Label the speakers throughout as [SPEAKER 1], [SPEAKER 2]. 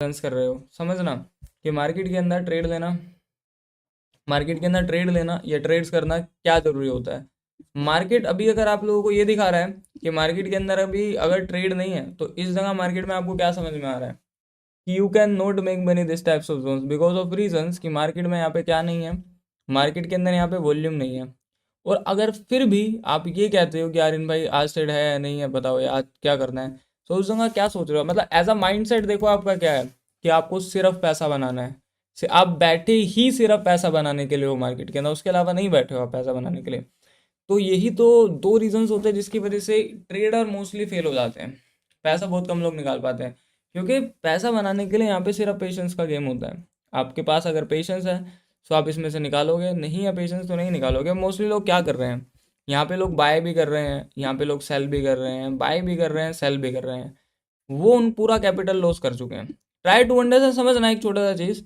[SPEAKER 1] कर रहे हो, समझना कि मार्केट के अंदर ट्रेड लेना या ट्रेड्स करना क्या ज़रूरी होता है। मार्केट अभी अगर आप लोगों को ये दिखा रहा है कि मार्केट के अंदर अभी अगर ट्रेड नहीं है, तो इस जगह मार्केट में आपको क्या समझ में आ रहा है कि you can not make money this types of Jones because of reasons कि मार्केट में यहाँ पे क्या नहीं है, मार्केट के अंदर यहाँ पे वॉल्यूम नहीं है। और अगर फिर भी आप ये कहते हो कि यार इन भाई आज ट्रेड है या नहीं है, बताओ यार आज क्या करना है, तो उस जगह क्या सोच रहे हो, मतलब एज अ माइंड सेट देखो आपका क्या है कि आपको सिर्फ पैसा बनाना है। आप बैठे ही सिर्फ पैसा बनाने के लिए हो मार्केट के अंदर, उसके अलावा नहीं बैठे हो आप पैसा बनाने के लिए। तो यही तो दो रीजंस होते हैं जिसकी वजह से ट्रेडर मोस्टली फेल हो जाते हैं, पैसा बहुत कम लोग निकाल पाते हैं। क्योंकि पैसा बनाने के लिए यहाँ पे सिर्फ पेशेंस का गेम होता है। आपके पास अगर पेशेंस है तो आप इसमें से निकालोगे, नहीं है पेशेंस तो नहीं निकालोगे। मोस्टली लोग क्या कर रहे हैं, यहाँ पे लोग बाय भी कर रहे हैं, यहाँ पे लोग सेल भी कर रहे हैं, बाय भी कर रहे हैं, सेल भी कर रहे हैं, वो उन पूरा कैपिटल लॉस कर चुके हैं। ट्राई टू अंडरस्टैंड, समझना एक छोटा सा चीज़।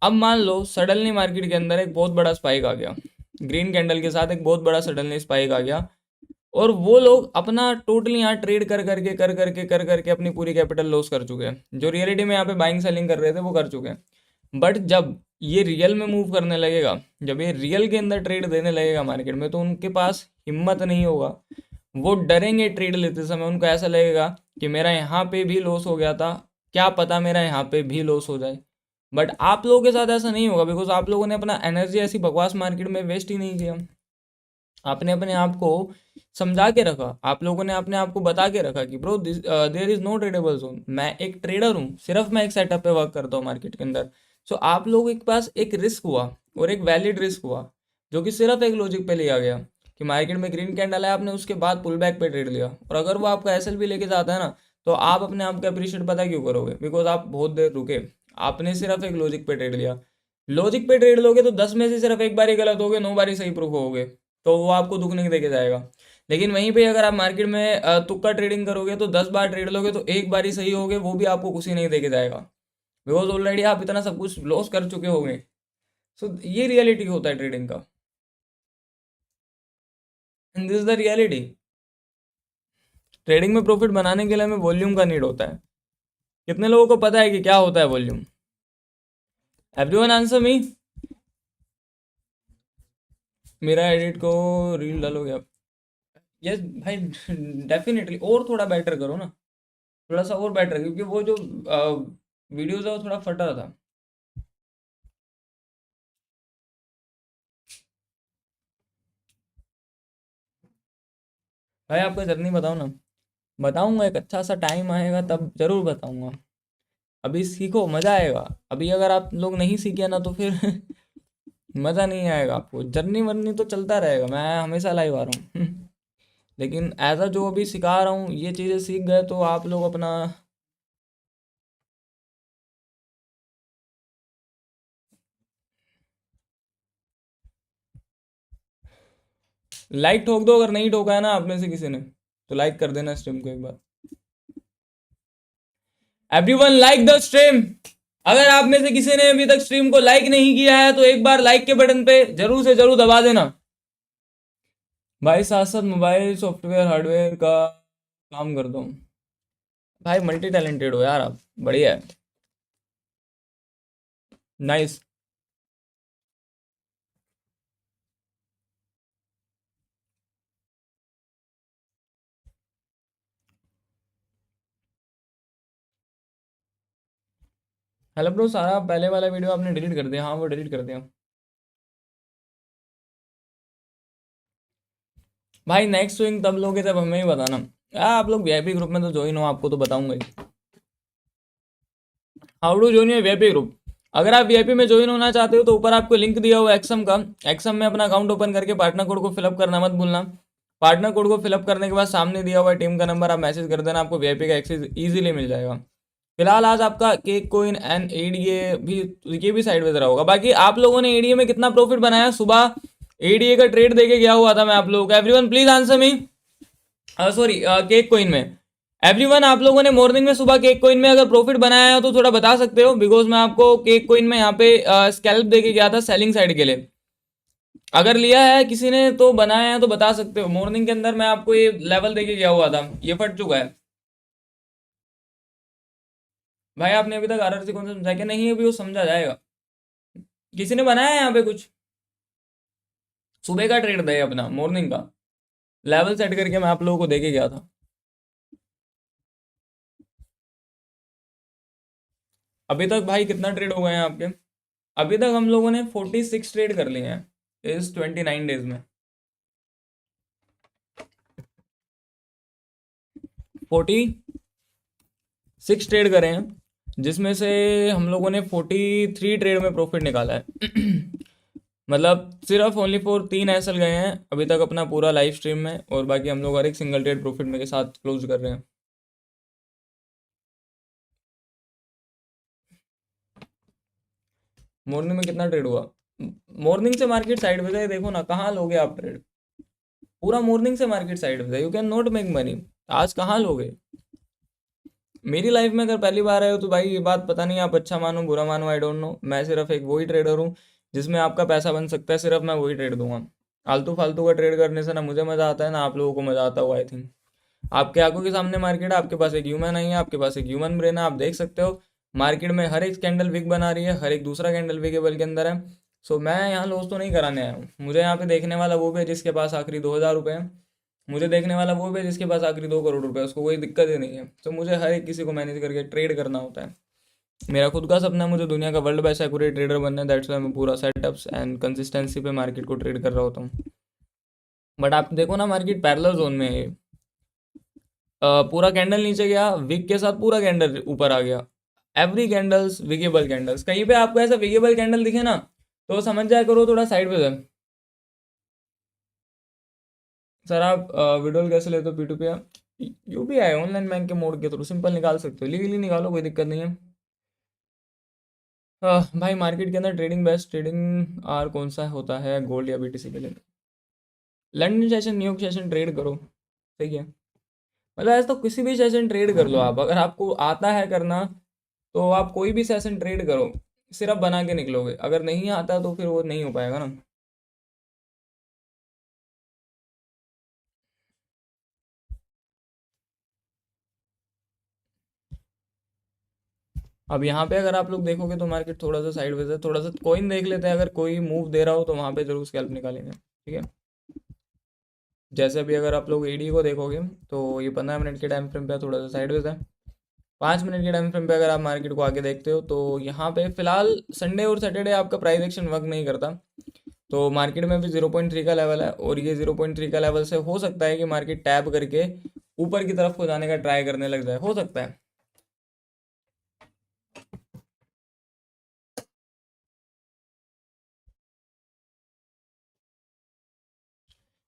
[SPEAKER 1] अब मान लो सडनली मार्केट के अंदर एक बहुत बड़ा स्पाइक आ गया, ग्रीन कैंडल के साथ एक बहुत बड़ा सडनली स्पाइक आ गया, और वो लोग अपना टोटली यहाँ ट्रेड कर करके अपनी पूरी कैपिटल लॉस कर चुके हैं। जो रियलिटी में यहाँ पे बाइंग सेलिंग कर रहे थे वो कर चुके हैं। बट जब ये रियल में मूव करने लगेगा, जब ये रियल के अंदर ट्रेड देने लगेगा मार्केट में, तो उनके पास हिम्मत नहीं होगा, वो डरेंगे ट्रेड लेते समय। उनको ऐसा लगेगा कि मेरा यहाँ पे भी लॉस हो गया था, क्या पता मेरा यहाँ पे भी लॉस हो जाए। बट आप लोगों के साथ ऐसा नहीं होगा, बिकॉज आप लोगों ने अपना एनर्जी ऐसी बकवास मार्केट में वेस्ट ही नहीं किया। आपने अपने आप को समझा के रखा, आप लोगों ने अपने आप को बता के रखा कि bro there is no tradable zone, मैं एक ट्रेडर हूँ, सिर्फ मैं एक सेटअप पे वर्क करता हूँ मार्केट के अंदर। सो आप लोगों के पास एक रिस्क हुआ, और एक वैलिड रिस्क हुआ, जो कि सिर्फ एक लॉजिक पे लिया गया कि मार्केट में ग्रीन कैंडल है, आपने उसके बाद पुल बैक पे ट्रेड लिया। और अगर वो आपका एसएल भी लेके जाता है ना, तो आप अपने आप को अप्रिशिएट पता क्यों करोगे, बिकॉज आप बहुत देर रुके, आपने सिर्फ एक लॉजिक पे ट्रेड लिया। लॉजिक पे ट्रेड लोगे तो 10 में से सिर्फ एक बार ही गलत होगे, 9 बार ही सही प्रूफ होगे, तो वो आपको दुख नहीं देके जाएगा। लेकिन वहीं पे अगर आप मार्केट में तुक्का ट्रेडिंग करोगे तो 10 बार ट्रेड लोगे तो एक बार ही सही होगे, वो भी आपको खुशी नहीं देके जाएगा, बिकॉज ऑलरेडी आप इतना सब कुछ लॉस कर चुके होंगे। सो ये रियलिटी होता है ट्रेडिंग का, and this is the reality. Trading में प्रॉफिट बनाने के लिए हमें वॉल्यूम का नीड होता है। कितने लोगों को पता है कि क्या होता है वॉल्यूम? Everyone answer me. मेरा एडिट को रील डालोगे आप? यस भाई, डेफिनेटली। और थोड़ा बेटर करो ना, थोड़ा सा और बेटर, क्योंकि वो जो वीडियोज है वो थोड़ा फटा था। भाई आपका जर्नी बताओ ना। बताऊंगा, एक अच्छा सा टाइम आएगा तब जरूर बताऊंगा। अभी सीखो, मजा आएगा। अभी अगर आप लोग नहीं सीखे ना तो फिर मजा नहीं आएगा आपको। जर्नी वरनी तो चलता रहेगा, मैं हमेशा लाइव आ रहा हूँ लेकिन एज अ जो अभी सिखा रहा हूँ, ये चीज़ें सीख गए तो आप लोग अपना लाइक ठोक दो। अगर नहीं ठोका है ना आप में से किसी ने, तो लाइक कर देना स्ट्रीम को एक बार। Everyone like the stream. अगर आप में से किसी ने अभी तक स्ट्रीम को लाइक नहीं किया है तो एक बार लाइक के बटन पे जरूर से जरूर दबा देना। भाई साथ साथ मोबाइल सॉफ्टवेयर हार्डवेयर का काम करता हूँ। भाई मल्टी टैलेंटेड हो यार आप, बढ़िया है, नाइस। हेलो ब्रो, सारा पहले वाला वीडियो आपने डिलीट कर दिया? हाँ वो डिलीट कर दिया। भाई नेक्स्ट स्विंग तब लोगे जब हमें ही बताना। आप लोग वीआईपी ग्रुप में तो ज्वाइन हो, आपको तो बताऊंगा ही। How to join your VIP group? अगर आप वीआईपी में ज्वाइन होना चाहते हो तो ऊपर आपको लिंक दिया हुआ है एक्सम का। एक्सम में अपना अकाउंट ओपन करके पार्टनर कोड को फिलअप करना मत भूलना। पार्टनर कोड को फिलअप करने के बाद सामने दिया हुआ टीम का नंबर आप मैसेज कर देना, आपको वीआईपी का एक्सेस इजीली मिल जाएगा। फिलहाल आज आपका केक कोइन एंड एडीए भी, ये भी साइड में रहा होगा। बाकी आप लोगों ने एडीए में कितना प्रॉफिट बनाया? सुबह एडीए का ट्रेड देके गया हुआ था मैं आप लोगों को। Everyone please answer me. Sorry, cake coin में एवरीवन, आप लोगों ने मॉर्निंग में सुबह केक कोइन में अगर प्रॉफिट बनाया हो तो थोड़ा बता सकते हो, बिकॉज मैं आपको केक कोइन में यहाँ पे स्कैल्प देके गया था सेलिंग साइड के लिए। अगर लिया है किसी ने तो बनाया है तो बता सकते हो। मॉर्निंग के अंदर मैं आपको ये लेवल देके गया हुआ था, ये फट चुका है। भाई आपने अभी तक आरआरसी कौन सा समझा क्या? नहीं अभी वो समझा जाएगा। किसी ने बनाया है यहाँ पे कुछ? सुबह का ट्रेड था ये अपना, मॉर्निंग का लेवल सेट करके मैं आप लोगों को देके गया था। अभी तक भाई कितना ट्रेड हो गए हैं आपके? अभी तक हम लोगों ने 46 ट्रेड कर लिए हैं इस 29 डेज में। 46 ट्रेड करे हैं, जिसमें से हम लोगों ने 43 ट्रेड में प्रॉफिट निकाला है। मतलब सिर्फ ओनली फॉर 3 एसएल गए हैं अभी तक अपना पूरा लाइव स्ट्रीम में, और बाकी हम लोग हर एक सिंगल ट्रेड प्रॉफिट में के साथ क्लोज कर रहे हैं। मॉर्निंग में कितना ट्रेड हुआ? मॉर्निंग से मार्केट साइड में जाए, देखो ना कहाँ लोगे आप ट्रेड। पूरा मॉर्निंग से मार्केट साइड में जाए, you can not make money. आज कहाँ लोगे? मेरी लाइफ में अगर पहली बार आए हो तो भाई ये बात पता नहीं, आप अच्छा मानो बुरा मानो, आई डोंट नो। मैं सिर्फ एक वही ट्रेडर हूँ जिसमें आपका पैसा बन सकता है, सिर्फ मैं वही ट्रेड दूंगा। आलतू फालतू का ट्रेड करने से ना मुझे मज़ा आता है ना आप लोगों को मज़ा आता हो, आई थिंक। आपके आंखों के सामने मार्केट है, आपके पास एक ह्यूमन आई है, आपके पास एक ह्यूमन ब्रेन है, आप देख सकते हो मार्केट में हर एक कैंडल विक बना रही है, हर एक दूसरा कैंडल विकेबल के अंदर है। सो मैं यहाँ लॉस तो नहीं कराने आया हूँ। मुझे यहाँ पे देखने वाला वो भी है जिसके पास आखिरी 2,000 रुपये है, मुझे देखने वाला वो भी है जिसके पास आखिरी 2 करोड़ रुपए है, उसको कोई दिक्कत ही नहीं है। तो मुझे हर एक किसी को मैनेज करके ट्रेड करना होता है। मेरा खुद का सपना है मुझे दुनिया का वर्ल्ड बेस्ट एक्यूरेट ट्रेडर बनना है, दैट्स वाई मैं पूरा सेटअप्स एंड कंसिस्टेंसी पे मार्केट को ट्रेड कर रहा होता हूँ। बट आप देखो ना मार्केट पैरेलल जोन में है। पूरा कैंडल नीचे गया, विक के साथ पूरा कैंडल ऊपर आ गया। एवरी कैंडल्स विकेबल कैंडल्स, कहीं पे आपको ऐसा विकेबल कैंडल दिखे ना तो समझ जाया करो थोड़ा साइड पे है। सर आप विड्रॉल कैसे लेते हो P2P? यूपीआई ऑनलाइन बैंक के मोड के थ्रू सिंपल निकाल सकते हो, लीगली निकालो, कोई दिक्कत नहीं है। भाई मार्केट के अंदर ट्रेडिंग बेस्ट ट्रेडिंग आर कौन सा होता है गोल्ड या बीटीसी के लिए? London session, New York session trade करो, सही है। मतलब ऐसा तो किसी भी सेशन ट्रेड कर लो आप, अगर आपको आता है करना तो आप कोई भी सेशन ट्रेड करो, सिर्फ बना के निकलोगे। अगर नहीं आता तो फिर वो नहीं हो पाएगा ना। अब यहाँ पे अगर आप लोग देखोगे तो मार्केट थोड़ा सा साइडवेज है, थोड़ा सा कॉइन देख लेते हैं, अगर कोई मूव दे रहा हो तो वहाँ पे जरूर स्कैल्प निकालेंगे, ठीक है। जैसे अभी अगर आप लोग एडी को देखोगे तो ये 15 मिनट के टाइम फ्रेम पे थोड़ा सा साइडवेज है। 5 मिनट के टाइम फ्रेम पे अगर आप मार्केट को आगे देखते हो तो यहाँ पे फिलहाल संडे और सैटरडे आपका प्राइस एक्शन वर्क नहीं करता, तो मार्केट में भी 0.3 का लेवल है, और ये 0.3 का लेवल से हो सकता है कि मार्केट टैप करके ऊपर की तरफ को जाने का ट्राई करने लग जाए, हो सकता है।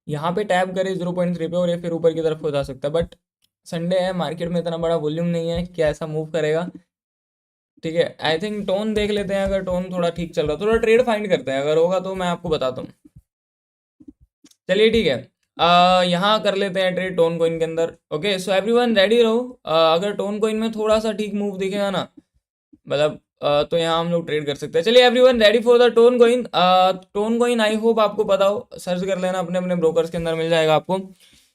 [SPEAKER 1] यहाँ पे टैप करे 0.3 पे और ये फिर ऊपर की तरफ हो जा सकता है, बट संडे है, मार्केट में इतना बड़ा वॉल्यूम नहीं है कि ऐसा मूव करेगा, ठीक है। आई थिंक टोन देख लेते हैं, अगर टोन थोड़ा ठीक चल रहा है थोड़ा ट्रेड फाइंड करते हैं, अगर होगा तो मैं आपको बताता हूँ। चलिए ठीक है, यहाँ कर लेते हैं ट्रेड टोन कोइन के अंदर। ओके सो एवरीवन रेडी रहो। अगर टोन कोइन में थोड़ा सा ठीक मूव दिखेगा ना, मतलब तो यहाँ हम लोग ट्रेड कर सकते हैं। चलिए everyone ready for the tone coin. Tone coin I hope आपको पता हो, सर्च कर लेना अपने अपने ब्रोकर्स के अंदर मिल जाएगा आपको।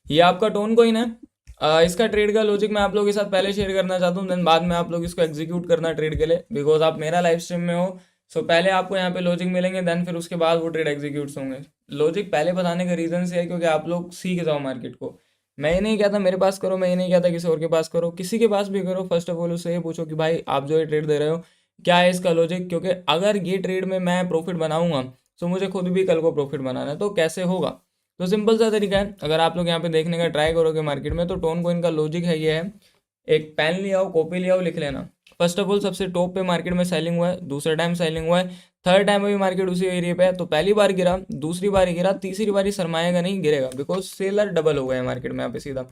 [SPEAKER 1] ये आपका टोन कोइन है। इसका ट्रेड का लॉजिक मैं आप लोगों के साथ पहले शेयर करना चाहता हूँ, देन बाद में आप लोग इसको एग्जीक्यूट करना ट्रेड के लिए, बिकॉज आप मेरा लाइव स्ट्रीम में हो। सो पहले आपको यहाँ पे लॉजिक मिलेंगे, देन फिर उसके बाद वो ट्रेड एग्जीक्यूट होंगे। लॉजिक पहले बताने का रीजन से है क्योंकि आप लोग सीख जाओ मार्केट को। मैं ये नहीं कहता मेरे पास करो, मैं ये नहीं कहता किसी और के पास करो, किसी के पास भी करो, फर्स्ट ऑफ ऑल उससे ये पूछो कि भाई आप जो ये ट्रेड दे रहे हो क्या है इसका लॉजिक, क्योंकि अगर ये ट्रेड में मैं प्रॉफिट बनाऊंगा तो मुझे खुद भी कल को प्रॉफिट बनाना है, तो कैसे होगा? तो सिंपल सा तरीका है, अगर आप लोग यहाँ पे देखने का ट्राई करोगे मार्केट में, तो टोन कोइन का लॉजिक है ये है। एक पेन लिया हो, कॉपी लिया हो, लिख लेना। फर्स्ट ऑफ ऑल सबसे टॉप पे मार्केट में सेलिंग हुआ है, दूसरा टाइम सेलिंग हुआ है, थर्ड टाइम अभी मार्केट उसी एरिया पे है, तो पहली बार गिरा, दूसरी बार गिरा, तीसरी बार शर्माएगा नहीं, गिरेगा, बिकॉज सेलर डबल हो गए हैं मार्केट में यहाँ पे सीधा।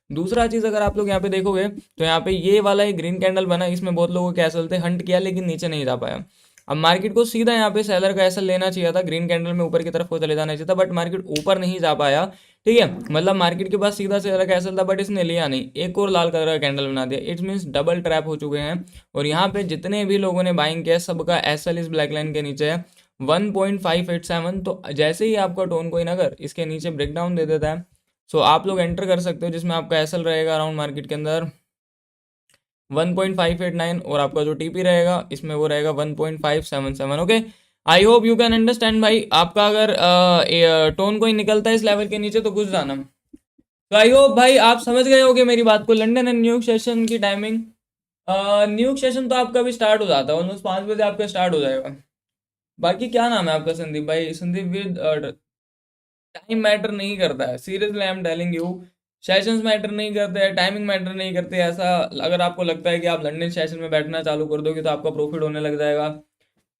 [SPEAKER 1] दूसरा चीज अगर आप लोग यहाँ पे देखोगे तो यहाँ पे ये वाला एक ग्रीन कैंडल बना, इसमें बहुत लोगों के एसएल थे, हंट किया लेकिन नीचे नहीं जा पाया। अब मार्केट को सीधा यहाँ पे सेलर का एसएल लेना चाहिए था, ग्रीन कैंडल में ऊपर की तरफ को चले जाना चाहिए था, बट मार्केट ऊपर नहीं जा पाया, ठीक है। मतलब मार्केट के पास सीधा सेलर का एसएल था बट इसने लिया नहीं, एक और लाल कलर का कैंडल बना दिया, इट मीन्स डबल ट्रैप हो चुके हैं। और यहाँ पे जितने भी लोगों ने बाइंग किया सबका एसएल इस ब्लैक लाइन के नीचे है 1.587। तो जैसे ही आपका टोन कोइन अगर इसके नीचे ब्रेकडाउन दे देता है, सो आप लोग एंटर कर सकते हो, जिसमें आपका एसएल रहेगा अराउंड मार्केट के अंदर 1.589 और आपका जो टीपी रहेगा इसमें वो रहेगा 1.577। Okay, I hope you can understand भाई। आपका अगर टोन कोई निकलता है इस लेवल के नीचे तो घुस जाना। तो आई होप भाई आप समझ गए होगे मेरी बात को। लंदन एंड न्यूयॉर्क सेशन की टाइमिंग, न्यूयॉर्क सेशन तो आपका भी स्टार्ट हो जाता है, ऑलमोस्ट 5 बजे आपका स्टार्ट हो जाएगा। बाकी क्या नाम है आपका? संदीप भाई, संदीप विद टाइम मैटर नहीं करता है, seriously I am telling you. Sessions matter नहीं करते हैं, टाइमिंग मैटर नहीं करते। ऐसा अगर आपको लगता है कि आप लंदन सेशन में बैठना चालू कर दोगे तो आपका प्रॉफिट होने लग जाएगा,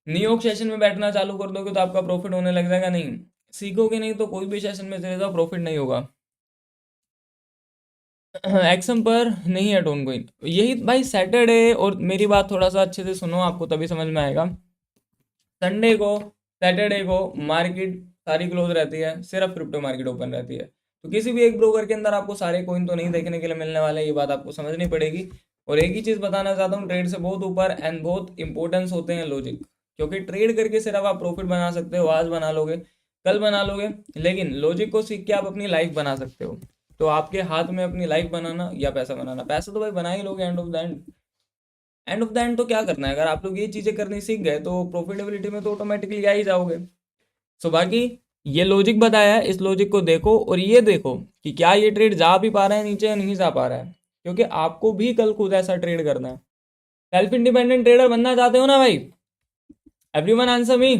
[SPEAKER 1] न्यूयॉर्क सेशन में बैठना चालू कर दोगे तो आपका प्रॉफिट होने लग जाएगा, नहीं। सीखोगे नहीं तो कोई भी सेशन में चले जाओ, प्रॉफिट नहीं होगा। एक्सम पर नहीं है टोन कोइन, यही भाई सैटरडे। और मेरी बात थोड़ा सा अच्छे से सुनो, आपको तभी समझ में आएगा। संडे को, सैटरडे को मार्केट सारी क्लोज रहती है, सिर्फ क्रिप्टो मार्केट ओपन रहती है। तो किसी भी एक ब्रोकर के अंदर आपको सारे कॉइन तो नहीं देखने के लिए मिलने वाले, ये बात आपको समझनी पड़ेगी। और एक ही चीज़ बताना चाहता हूँ, ट्रेड से बहुत ऊपर एंड बहुत इंपॉर्टेंस होते हैं लॉजिक। क्योंकि ट्रेड करके सिर्फ आप प्रॉफिट बना सकते हो, आज बना लोगे, कल बना लोगे, लेकिन लॉजिक को सीख के आप अपनी लाइफ बना सकते हो। तो आपके हाथ में अपनी लाइफ बनाना या पैसा बनाना, पैसा तो भाई बना ही लोगे end of the end. End of the end तो क्या करना है, अगर आप लोग ये चीज़ें करनी सीख गए तो प्रॉफिटेबिलिटी में तो ऑटोमेटिकली आ ही जाओगे। सो बाकी ये लॉजिक बताया है, इस लॉजिक को देखो और ये देखो कि क्या ये ट्रेड जा भी पा रहा है नीचे या नहीं जा पा रहा है, क्योंकि आपको भी कल खुद ऐसा ट्रेड करना है। सेल्फ इंडिपेंडेंट ट्रेडर बनना चाहते हो ना भाई? Everyone answer me.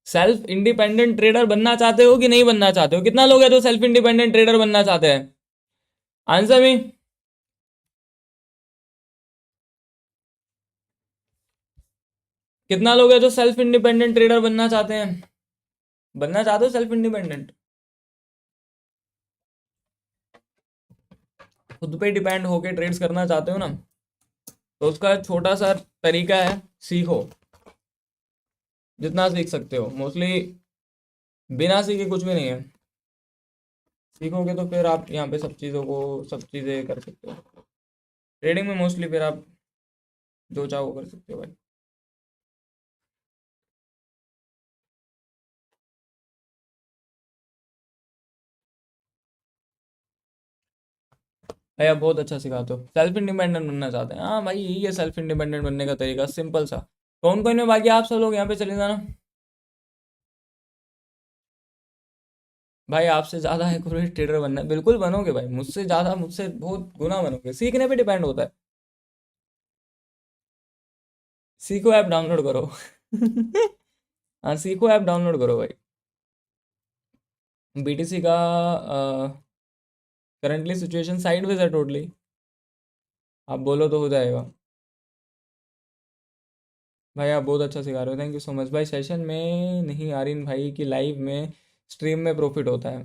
[SPEAKER 1] Self independent trader बनना चाहते हो कि नहीं बनना चाहते हो? कितना लोग हैं जो सेल्फ इंडिपेंडेंट ट्रेडर बनना चाहते हैं? Answer me. कितना लोग हैं जो सेल्फ इंडिपेंडेंट ट्रेडर बनना चाहते हैं? बनना चाहते हो सेल्फ इंडिपेंडेंट? खुद पे डिपेंड होके ट्रेड्स करना चाहते हो ना, तो उसका छोटा सा तरीका है, सीखो जितना सीख सकते हो। मोस्टली बिना सीखे कुछ भी नहीं है, सीखोगे तो फिर आप यहाँ पे सब चीज़ें कर सकते हो। ट्रेडिंग में मोस्टली फिर आप जो चाहो कर सकते हो भाई। भाई आप बहुत अच्छा सिखाते हो, सेल्फ इंडिपेंडेंट बनना चाहते हैं, हाँ भाई यही है सेल्फ इंडिपेंडेंट बनने का तरीका, सिंपल सा। कौन कौन में बाकी आप सब लोग यहाँ पे चले जाना। भाई आपसे ज़्यादा एक्यूरेट ट्रेडर बनना है, बिल्कुल बनोगे भाई, मुझसे ज़्यादा, मुझसे बहुत गुना बनोगे, सीखने पे डिपेंड होता है। सीखो ऐप डाउनलोड करो। हाँ सीखो ऐप डाउनलोड करो भाई। बीटीसी का करंटली सिचुएशन साइडवेज है टोटली, आप बोलो तो हो जाएगा। भाई आप बहुत अच्छा सिखा रहे हो, थैंक यू सो मच भाई। सेशन में नहीं, आर्यन भाई की लाइव में स्ट्रीम में प्रॉफिट होता है,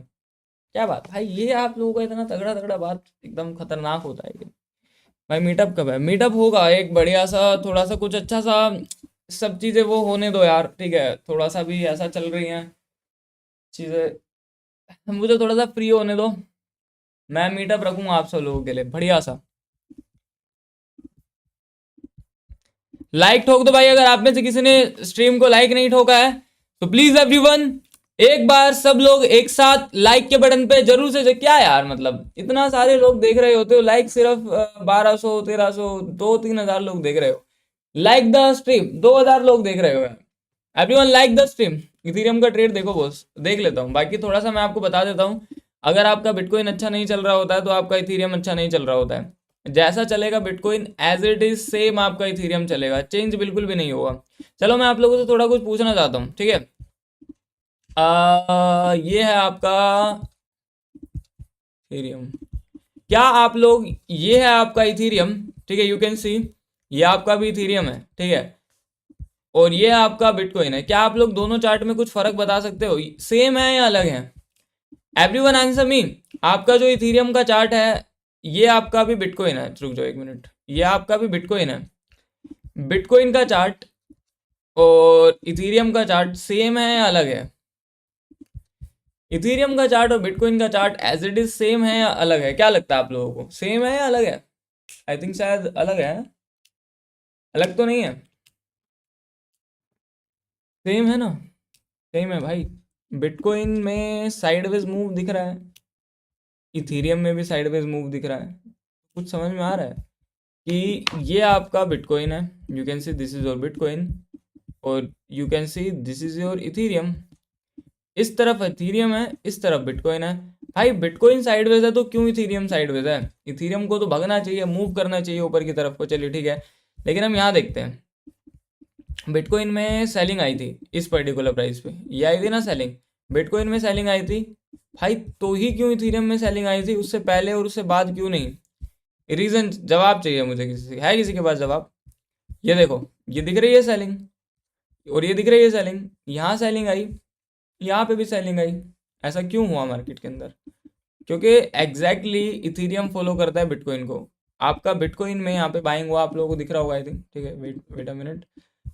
[SPEAKER 1] क्या बात भाई, ये आप लोगों का इतना तगड़ा तगड़ा बात एकदम खतरनाक होता है ये। भाई मीटअप कब है? मीटअप होगा एक बढ़िया सा, थोड़ा सा कुछ अच्छा सा, सब चीज़ें वो होने दो यार, ठीक है, थोड़ा सा भी ऐसा चल रही हैं चीज़ें, मुझे थोड़ा सा फ्री होने दो, मैं मीटअप रखूंगा आप सब लोगों के लिए बढ़िया सा। लाइक ठोक दो भाई, अगर आप में से किसी ने स्ट्रीम को लाइक नहीं ठोका है तो प्लीज एवरीवन एक बार सब लोग एक साथ लाइक के बटन पे जरूर से, क्या यार मतलब इतना सारे लोग देख रहे होते हो, लाइक सिर्फ 1200 1300 2-3 हजार लोग देख रहे हो, लाइक द स्ट्रीम 2000 लोग देख रहे हो यार। Everyone like the stream. Ethereum का ट्रेड देखो बॉस, देख लेता हूँ, बाकी थोड़ा सा मैं आपको बता देता हूँ। अगर आपका बिटकॉइन अच्छा नहीं चल रहा होता है तो आपका इथेरियम अच्छा नहीं चल रहा होता है। जैसा चलेगा bitcoin as it is same आपका इथेरियम चलेगा, चेंज बिल्कुल भी नहीं होगा। चलो मैं आप लोगों से थोड़ा कुछ पूछना चाहता हूँ, ठीक है। ये है आपका इथेरियम, क्या आप लोग, ये है आपका इथेरियम, ठीक है, यू कैन सी, ये आपका भी इथेरियम है, ठीक है, और ये आपका बिटकॉइन है। क्या आप लोग दोनों चार्ट में कुछ फर्क बता सकते हो, सेम है या अलग है? Everyone answer me. आपका जो इथेरियम का चार्ट है, ये आपका भी बिटकॉइन है, रुक जाओ एक मिनट, ये आपका भी बिटकॉइन है, बिटकॉइन का चार्ट और इथेरियम का चार्ट सेम है या अलग है? इथेरियम का चार्ट और बिटकॉइन का chart as it is same है या अलग है? क्या लगता है आप लोगों को, सेम है या अलग है? आई थिंक शायद अलग है, अलग तो नहीं है, सेम है ना? सेम है भाई, बिटकॉइन में साइडवेज मूव दिख रहा है, इथेरियम में भी साइडवेज मूव दिख रहा है, कुछ समझ में आ रहा है कि ये आपका बिटकॉइन है, you can see this is your bitcoin, और you can see this is your Ethereum. इस तरफ इथीरियम है, इस तरफ बिटकॉइन है। भाई बिटकॉइन साइडवेज है तो क्यों इथीरियम साइडवेज है? इथीरियम को तो भगना चाहिए, मूव करना चाहिए ऊपर की तरफ को। चलिए ठीक है, लेकिन हम यहाँ देखते हैं, बिटकॉइन में सेलिंग आई थी इस पर्टिकुलर प्राइस पे, ये आई थी ना सेलिंग, बिटकॉइन में सेलिंग आई थी भाई, तो ही क्यों इथीरियम में सेलिंग आई थी? उससे पहले और उससे बाद क्यों नहीं? रीजन, जवाब चाहिए मुझे, किसी से है, किसी के पास जवाब? ये देखो, ये दिख रही है सेलिंग, और ये दिख रही है सेलिंग, यहाँ सेलिंग आई, यहाँ पे भी सेलिंग आई। ऐसा क्यों हुआ मार्केट के अंदर? क्योंकि एग्जैक्टली इथीरियम फॉलो करता है बिटकॉइन को। आपका बिटकॉइन में यहाँ पे बाइंग हुआ, आप लोगों को दिख रहा होगा आई थिंक, ठीक है, वेट वेट अ मिनट,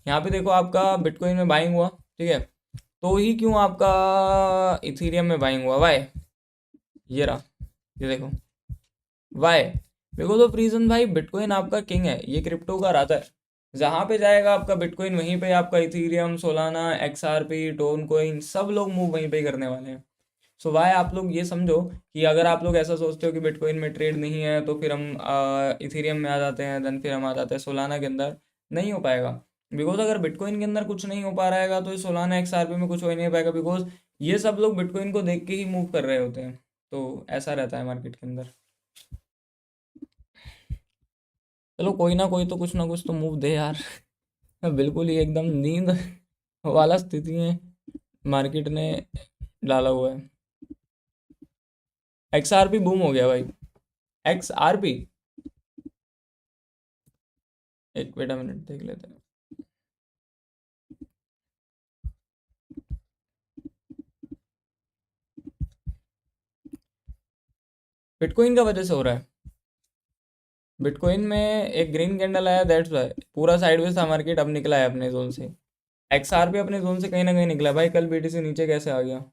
[SPEAKER 1] यहाँ पे देखो आपका बिटकॉइन में बाइंग हुआ, ठीक है, तो ही क्यों आपका इथीरियम में बाइंग हुआ? वाई? ये रहा, ये देखो, वाई? बिकॉज ऑफ रीजन भाई, बिटकॉइन आपका किंग है, ये क्रिप्टो का राजा है। जहाँ पे जाएगा आपका बिटकॉइन, वहीं पे आपका Ethereum, Solana, XRP, tone coin, सब लोग मूव वहीं पे ही करने वाले हैं। सो वाई आप लोग ये समझो कि अगर आप लोग ऐसा सोचते हो कि बिटकॉइन में ट्रेड नहीं है तो फिर हम इथीरियम में आ जाते हैं, देन फिर हम आ जाते हैं सोलाना के अंदर, नहीं हो पाएगा। बिकॉज अगर बिटकॉइन के अंदर कुछ नहीं हो पा रहेगा तो सोलाना एक्सआरपी में कुछ हो ही नहीं पाएगा, बिकॉज ये सब लोग बिटकॉइन को देख के ही मूव कर रहे होते हैं। तो ऐसा रहता है मार्केट के अंदर। चलो कोई ना कुछ तो मूव दे यार। बिल्कुल ही एकदम नींद वाला स्थिति है मार्केट ने डाला हुआ है। एक्सआरपी बूम हो गया भाई, एक्सआरपी, एक बेटा मिनट देख लेते हैं। बिटकॉइन का वजह से हो रहा है, बिटकॉइन में एक ग्रीन कैंडल आया, दैट्स वाई पूरा साइडवेज था मार्केट, अब निकला है अपने जोन से। एक्सआरपी अपने जोन से कहीं ना कहीं निकला भाई। कल बीटीसी नीचे कैसे आ गया,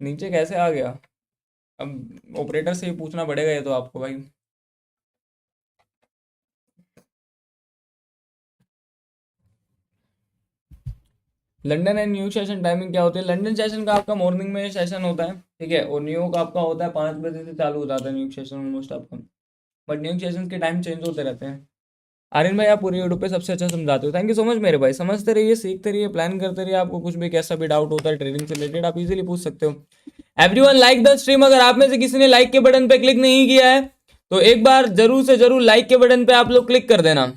[SPEAKER 1] नीचे कैसे आ गया? अब ऑपरेटर से ही पूछना पड़ेगा ये तो आपको भाई। London and New York session timing क्या होती है? लंदन सेशन का आपका मॉर्निंग में सेशन होता है, ठीक है, और न्यूयॉर्क आपका होता है 5 बजे से चालू हो जाता है न्यूयॉर्क सेशन ऑलमोस्ट आपका, बट न्यूयॉर्क सेशन के टाइम चेंज होते रहते हैं। आर्यन भाई आप पूरी यूट्यूब पे सबसे अच्छा समझाते हो, थैंक यू सो मच मेरे भाई। समझते रहिए, सीखते रहिए, प्लान करते रहिए, आपको कुछ भी कैसा भी डाउट होता है ट्रेडिंग से रिलेटेड आप इजीली पूछ सकते हो। Everyone like the stream. अगर आप में से किसी ने लाइक के बटन पे क्लिक नहीं किया है तो एक बार जरूर से जरूर लाइक के बटन पे आप लोग क्लिक कर देना।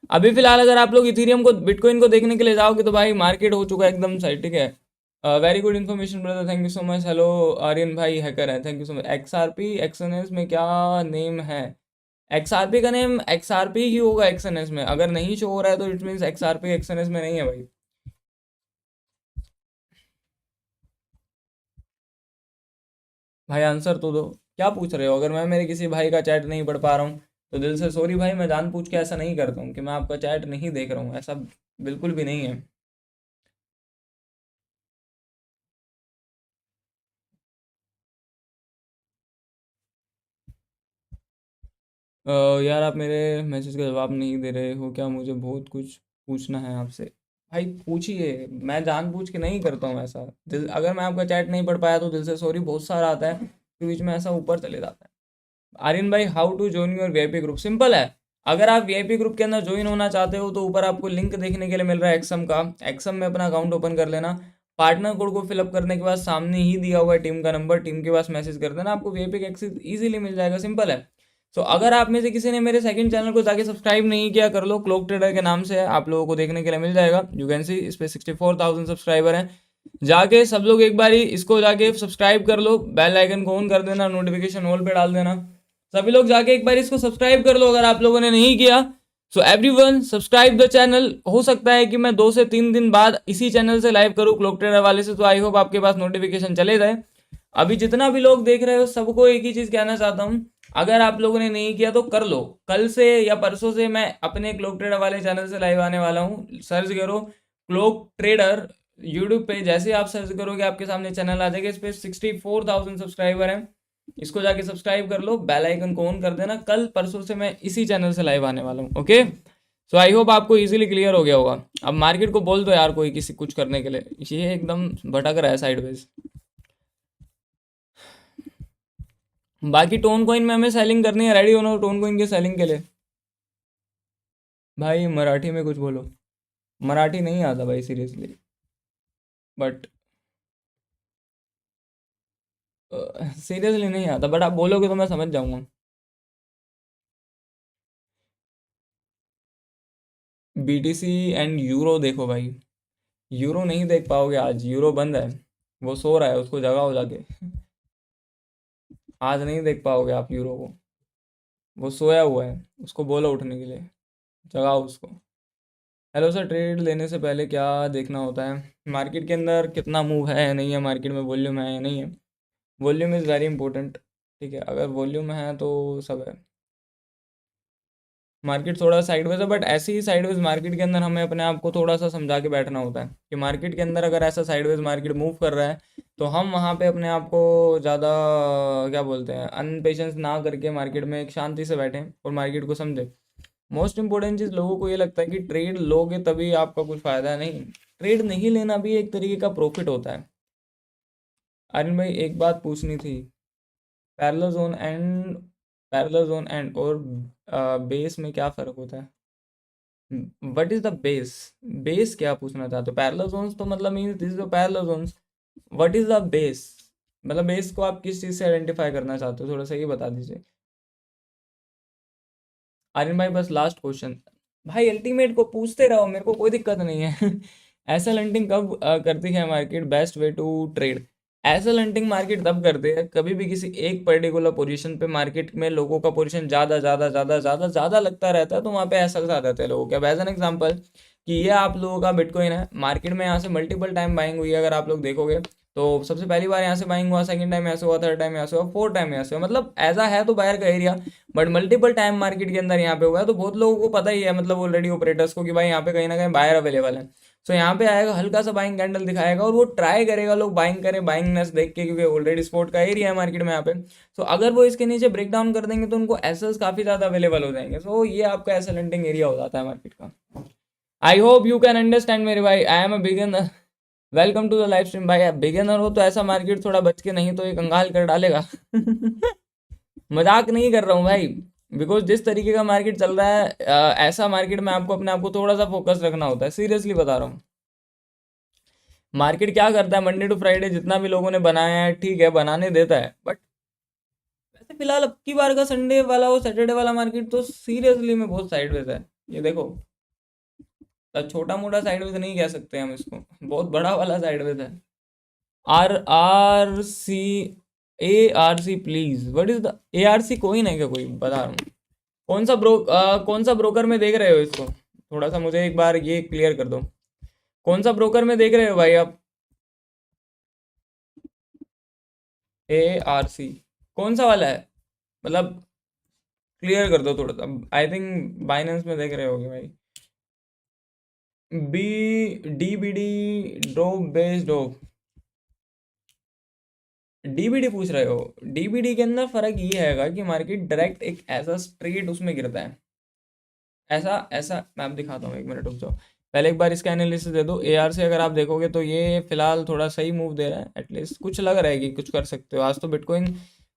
[SPEAKER 1] अभी फिलहाल अगर आप लोग इथीरियम को, बिटकॉइन को देखने के लिए जाओगे तो भाई मार्केट हो चुका है एकदम साइड, ठीक है। Very good information brother, thank you so much. Hello Aryan भाई हैकर है, thank you so much. XRP XNS में क्या नेम है? एक्सआरपी का नेम एक्सआरपी ही होगा एक्सएनएस में, अगर नहीं शो हो रहा है तो इट मीन्स एक्सआरपी एक्सएनएस में नहीं है भाई। भाई आंसर तो दो, क्या पूछ रहे हो? अगर मैं मेरे किसी भाई का चैट नहीं पढ़ पा रहा हूँ तो दिल से सॉरी भाई, मैं जान पूछ के ऐसा नहीं करता हूँ कि मैं आपका चैट नहीं देख रहा हूँ, ऐसा बिल्कुल भी नहीं है। यार आप मेरे मैसेज का जवाब नहीं दे रहे हो क्या? मुझे बहुत कुछ पूछना है आपसे। भाई पूछिए, मैं जानबूझ के नहीं करता हूँ ऐसा। दिल, अगर मैं आपका चैट नहीं पढ़ पाया तो दिल से सॉरी बहुत सारा आता है, फिर बीच में ऐसा ऊपर चले जाता है। आर्यन भाई how to join your VIP group? Simple है, अगर आप वीआईपी ग्रुप के अंदर ज्वाइन होना चाहते हो तो ऊपर आपको लिंक देखने के लिए मिल रहा है एक्सम का, एक्सम में अपना अकाउंट ओपन कर लेना। पार्टनर कोड को फिलअप करने के बाद सामने ही दिया हुआ है टीम का नंबर, टीम के पास मैसेज कर देना, आपको वीआईपी का एक्सेस इजीली मिल जाएगा, सिंपल है। तो अगर आप में से किसी ने मेरे सेकंड चैनल को जाके सब्सक्राइब नहीं किया, कर लो, क्लॉक ट्रेडर के नाम से है, आप लोगों को देखने के लिए मिल जाएगा। यू कैन सी इस पे 64,000 सब्सक्राइबर हैं, जाके सब लोग एक बार ही इसको जाके सब्सक्राइब कर लो, बेल आइकन को ऑन कर देना, नोटिफिकेशन ऑल पे डाल देना। सभी लोग जाके एक बार इसको सब्सक्राइब कर लो अगर आप लोगों ने नहीं किया। So everyone subscribe the channel. हो सकता है कि मैं 2 से 3 दिन बाद इसी चैनल से लाइव करूँ क्लॉक ट्रेडर वाले से, तो आई होप आपके पास नोटिफिकेशन चले जाए। अभी जितना भी लोग देख रहे हो सबको एक ही चीज कहना चाहता हूँ, अगर आप लोगों ने नहीं किया तो कर लो। कल से या परसों से मैं अपने क्लॉक ट्रेडर वाले चैनल से लाइव आने वाला हूँ, सर्च करो क्लॉक ट्रेडर यूट्यूब पे, जैसे आप सर्च करोगे आपके सामने चैनल आ जाएगा, इस पे 64,000 सब्सक्राइबर हैं, इसको जाके सब्सक्राइब कर लो, बेल आइकन को ऑन कर देना। कल परसों से मैं इसी चैनल से लाइव आने वाला हूँ, ओके। सो आई होप आपको इजीली क्लियर हो गया होगा। अब मार्केट को बोल दो यार कोई किसी कुछ करने के लिए, ये एकदम भटक रहा है साइडवेज। बाकी टोन कॉइन में हमें सेलिंग करनी है, रेडी होना टोन कॉइन की सेलिंग के लिए। भाई मराठी में कुछ बोलो। मराठी नहीं आता भाई सीरियसली, बट सीरियसली नहीं आता, बट आप बोलोगे तो मैं समझ जाऊंगा। बीटीसी एंड यूरो देखो भाई, यूरो नहीं देख पाओगे आज, यूरो बंद है, वो सो रहा है, उसको जगाओ जाके। आज नहीं देख पाओगे आप यूरो को, वो सोया हुआ है, उसको बोलो उठने के लिए, जगाओ उसको। हेलो सर, ट्रेड लेने से पहले क्या देखना होता है? मार्केट के अंदर कितना मूव है नहीं है, मार्केट में वॉल्यूम है या नहीं है। Volume is very important. ठीक है, अगर वॉल्यूम है तो सब है। मार्केट थोड़ा साइडवेज है, बट ऐसी ही साइडवेज मार्केट के अंदर हमें अपने आप को थोड़ा सा समझा के बैठना होता है कि मार्केट के अंदर अगर ऐसा साइडवेज मार्केट मूव कर रहा है तो हम वहाँ पे अपने आप को ज़्यादा क्या बोलते हैं अनपेशेंस ना करके मार्केट में एक शांति से बैठें और मार्केट को समझें। मोस्ट इंपॉर्टेंट चीज़, लोगों को ये लगता है कि ट्रेड लोगे तभी आपका कुछ फ़ायदा है, नहीं। ट्रेड नहीं लेना भी एक तरीके का प्रॉफिट होता है। आर्यन भाई एक बात पूछनी थी, पैरेलल जोन एंड और बेस में क्या फ़र्क होता है? What is the base? Base क्या पूछना चाहते हो? पैरेलल जोन्स तो मतलब means this is parallel zones. What is the base? मतलब बेस को आप किस चीज़ से आइडेंटिफाई करना चाहते हो, थोड़ा सा ये बता दीजिए। आर्यन भाई बस लास्ट क्वेश्चन। भाई अल्टीमेट को पूछते रहो, मेरे को कोई दिक्कत नहीं है। एसएल हंटिंग कब करती है market? Best way to trade. SL hunting market तब करते हैं कभी भी किसी एक पर्टिकुलर पोजीशन पे मार्केट में लोगों का पोजीशन ज़्यादा ज़्यादा ज़्यादा ज़्यादा ज़्यादा लगता रहता है, तो वहाँ पे एसएल्स आ जाते हैं लोगों के। अब एज एन एग्जाम्पल कि ये आप लोगों का बिटकॉइन है, मार्केट में यहाँ से मल्टीपल टाइम बाइंग हुई है, अगर आप लोग देखोगे तो सबसे पहली बार यहाँ से बाइंग हुआ, सेकंड टाइम यहाँ से हुआ, थर्ड टाइम यहाँ से हुआ, फोर्थ टाइम यहाँ से हुआ, मतलब ऐसा है तो बाहर का area, but multiple time market के अंदर यहाँ पे हुआ है, तो बहुत लोगों को पता ही है, मतलब ऑलरेडी ऑपरेटर्स को, कि भाई यहाँ पे कहीं ना कहीं बायर अवेलेबल है। सो यहाँ पे आएगा, हल्का सा बाइंग कैंडल दिखाएगा और वो ट्राई करेगा लोग बाइंग करें, बाइंगनेस देख के, क्योंकि ऑलरेडी स्पोर्ट का एरिया है मार्केट में यहाँ पे। सो अगर वो इसके नीचे ब्रेक डाउन कर देंगे तो उनको एसेस काफ़ी ज़्यादा अवेलेबल हो जाएंगे। सो ये आपका एसेल हंटिंग एरिया हो जाता है मार्केट का। I hope you can understand मेरे भाई, I am a beginner. Welcome to the live stream. भाई आप बिगिनर हो तो ऐसा मार्केट थोड़ा बच के, नहीं तो ये कंगाल कर डालेगा। मजाक नहीं कर रहा हूँ भाई, बिकॉज जिस तरीके का मार्केट चल रहा है ऐसा मार्केट में आपको अपने आप को थोड़ा सा फोकस रखना होता है, सीरियसली बता रहा हूँ। मार्केट क्या करता है, मंडे टू फ्राइडे जितना भी लोगों ने बनाया है ठीक है, बनाने देता है, बट वैसे फिलहाल अब की बार का संडे वाला और सैटरडे वाला मार्केट तो सीरियसली में बहुत साइडवेज है। ये देखो, छोटा मोटा साइडवेज नहीं कह सकते हम इसको, बहुत बड़ा वाला साइडवेज है। R R C, A R C please, what is the A R C? कोई नहीं क्या, कोई बता रहा हूँ। कौन सा ब्रोकर में देख रहे हो इसको? थोड़ा सा मुझे एक बार ये क्लियर कर दो, कौन सा ब्रोकर में देख रहे हो भाई आप? ए आर सी कौन सा वाला है, मतलब क्लियर कर दो थोड़ा सा। आई थिंक बाइनेंस में देख रहे होगे भाई। B D B D drop based drop, DBD पूछ रहे हो? डीबीडी के अंदर फर्क ये हैगा कि मार्केट डायरेक्ट एक ऐसा स्ट्रेट उसमें गिरता है, ऐसा ऐसा मैं आप दिखाता हूँ, एक मिनट रुक जाओ, पहले एक बार इसका एनालिसिस दे दो। एआर से अगर आप देखोगे तो ये फिलहाल थोड़ा सही मूव दे रहा है, एटलीस्ट कुछ लग रहा है कि कुछ कर सकते हो। आज तो बिटकॉइन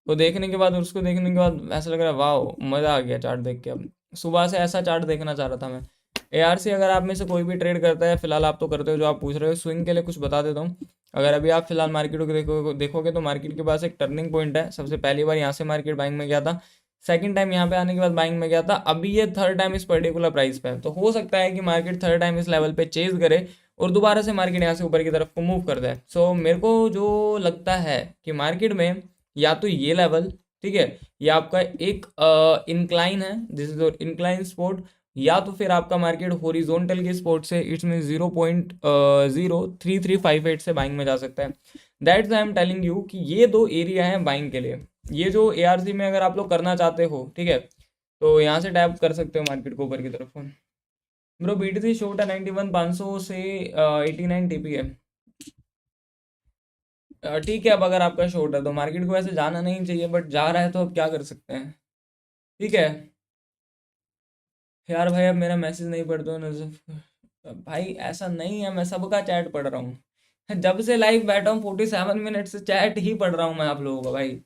[SPEAKER 1] को देखने के बाद, उसको देखने के बाद ऐसा लग रहा है वाह मज़ा आ गया चार्ट देख के। अब सुबह से ऐसा चार्ट देखना चाह रहा था मैं। एआर से अगर आप में से कोई भी ट्रेड करता है, फिलहाल आप तो करते हो जो आप पूछ रहे हो, स्विंग के लिए कुछ बता देता हूँ। अगर अभी आप फिलहाल मार्केट को देखोगे तो मार्केट के पास एक टर्निंग पॉइंट है। सबसे पहली बार यहाँ से मार्केट बाइंग में गया था, सेकंड टाइम यहाँ पे आने के बाद बाइंग में गया था, अभी ये थर्ड टाइम इस पर्टिकुलर प्राइस पे है। तो हो सकता है कि मार्केट थर्ड टाइम इस लेवल पे चेज करे और दोबारा से मार्केट यहाँ से ऊपर की तरफ को मूव कर दे। सो मेरे को जो लगता है कि मार्केट में या तो ये लेवल, ठीक है, या आपका एक इंक्लाइन है, दिस इज इंक्लाइन सपोर्ट, या तो फिर आपका मार्केट हॉरिजॉन्टल के सपोर्ट से, इट्स में 0.03358 से बाइंग में जा सकता है। That's I am telling you कि ये दो एरिया हैं बाइंग के लिए। ये जो एआरसी में अगर आप लोग करना चाहते हो, ठीक है, तो यहाँ से टैप कर सकते हो मार्केट को ऊपर की तरफ। ब्रो बीटीसी शॉर्ट है 91,500 से 89 टीपी है। ठीक है, अब अगर आपका शॉर्ट है तो मार्केट को वैसे जाना नहीं चाहिए, बट जा रहा है तो अब क्या कर सकते हैं। ठीक है यार भाई, अब मेरा मैसेज नहीं पढ़ते हो नजर भाई, ऐसा नहीं है, मैं सबका चैट पढ़ रहा हूँ। जब से लाइव बैठा हूँ 47 मिनट से चैट ही पढ़ रहा हूँ मैं आप लोगों का भाई।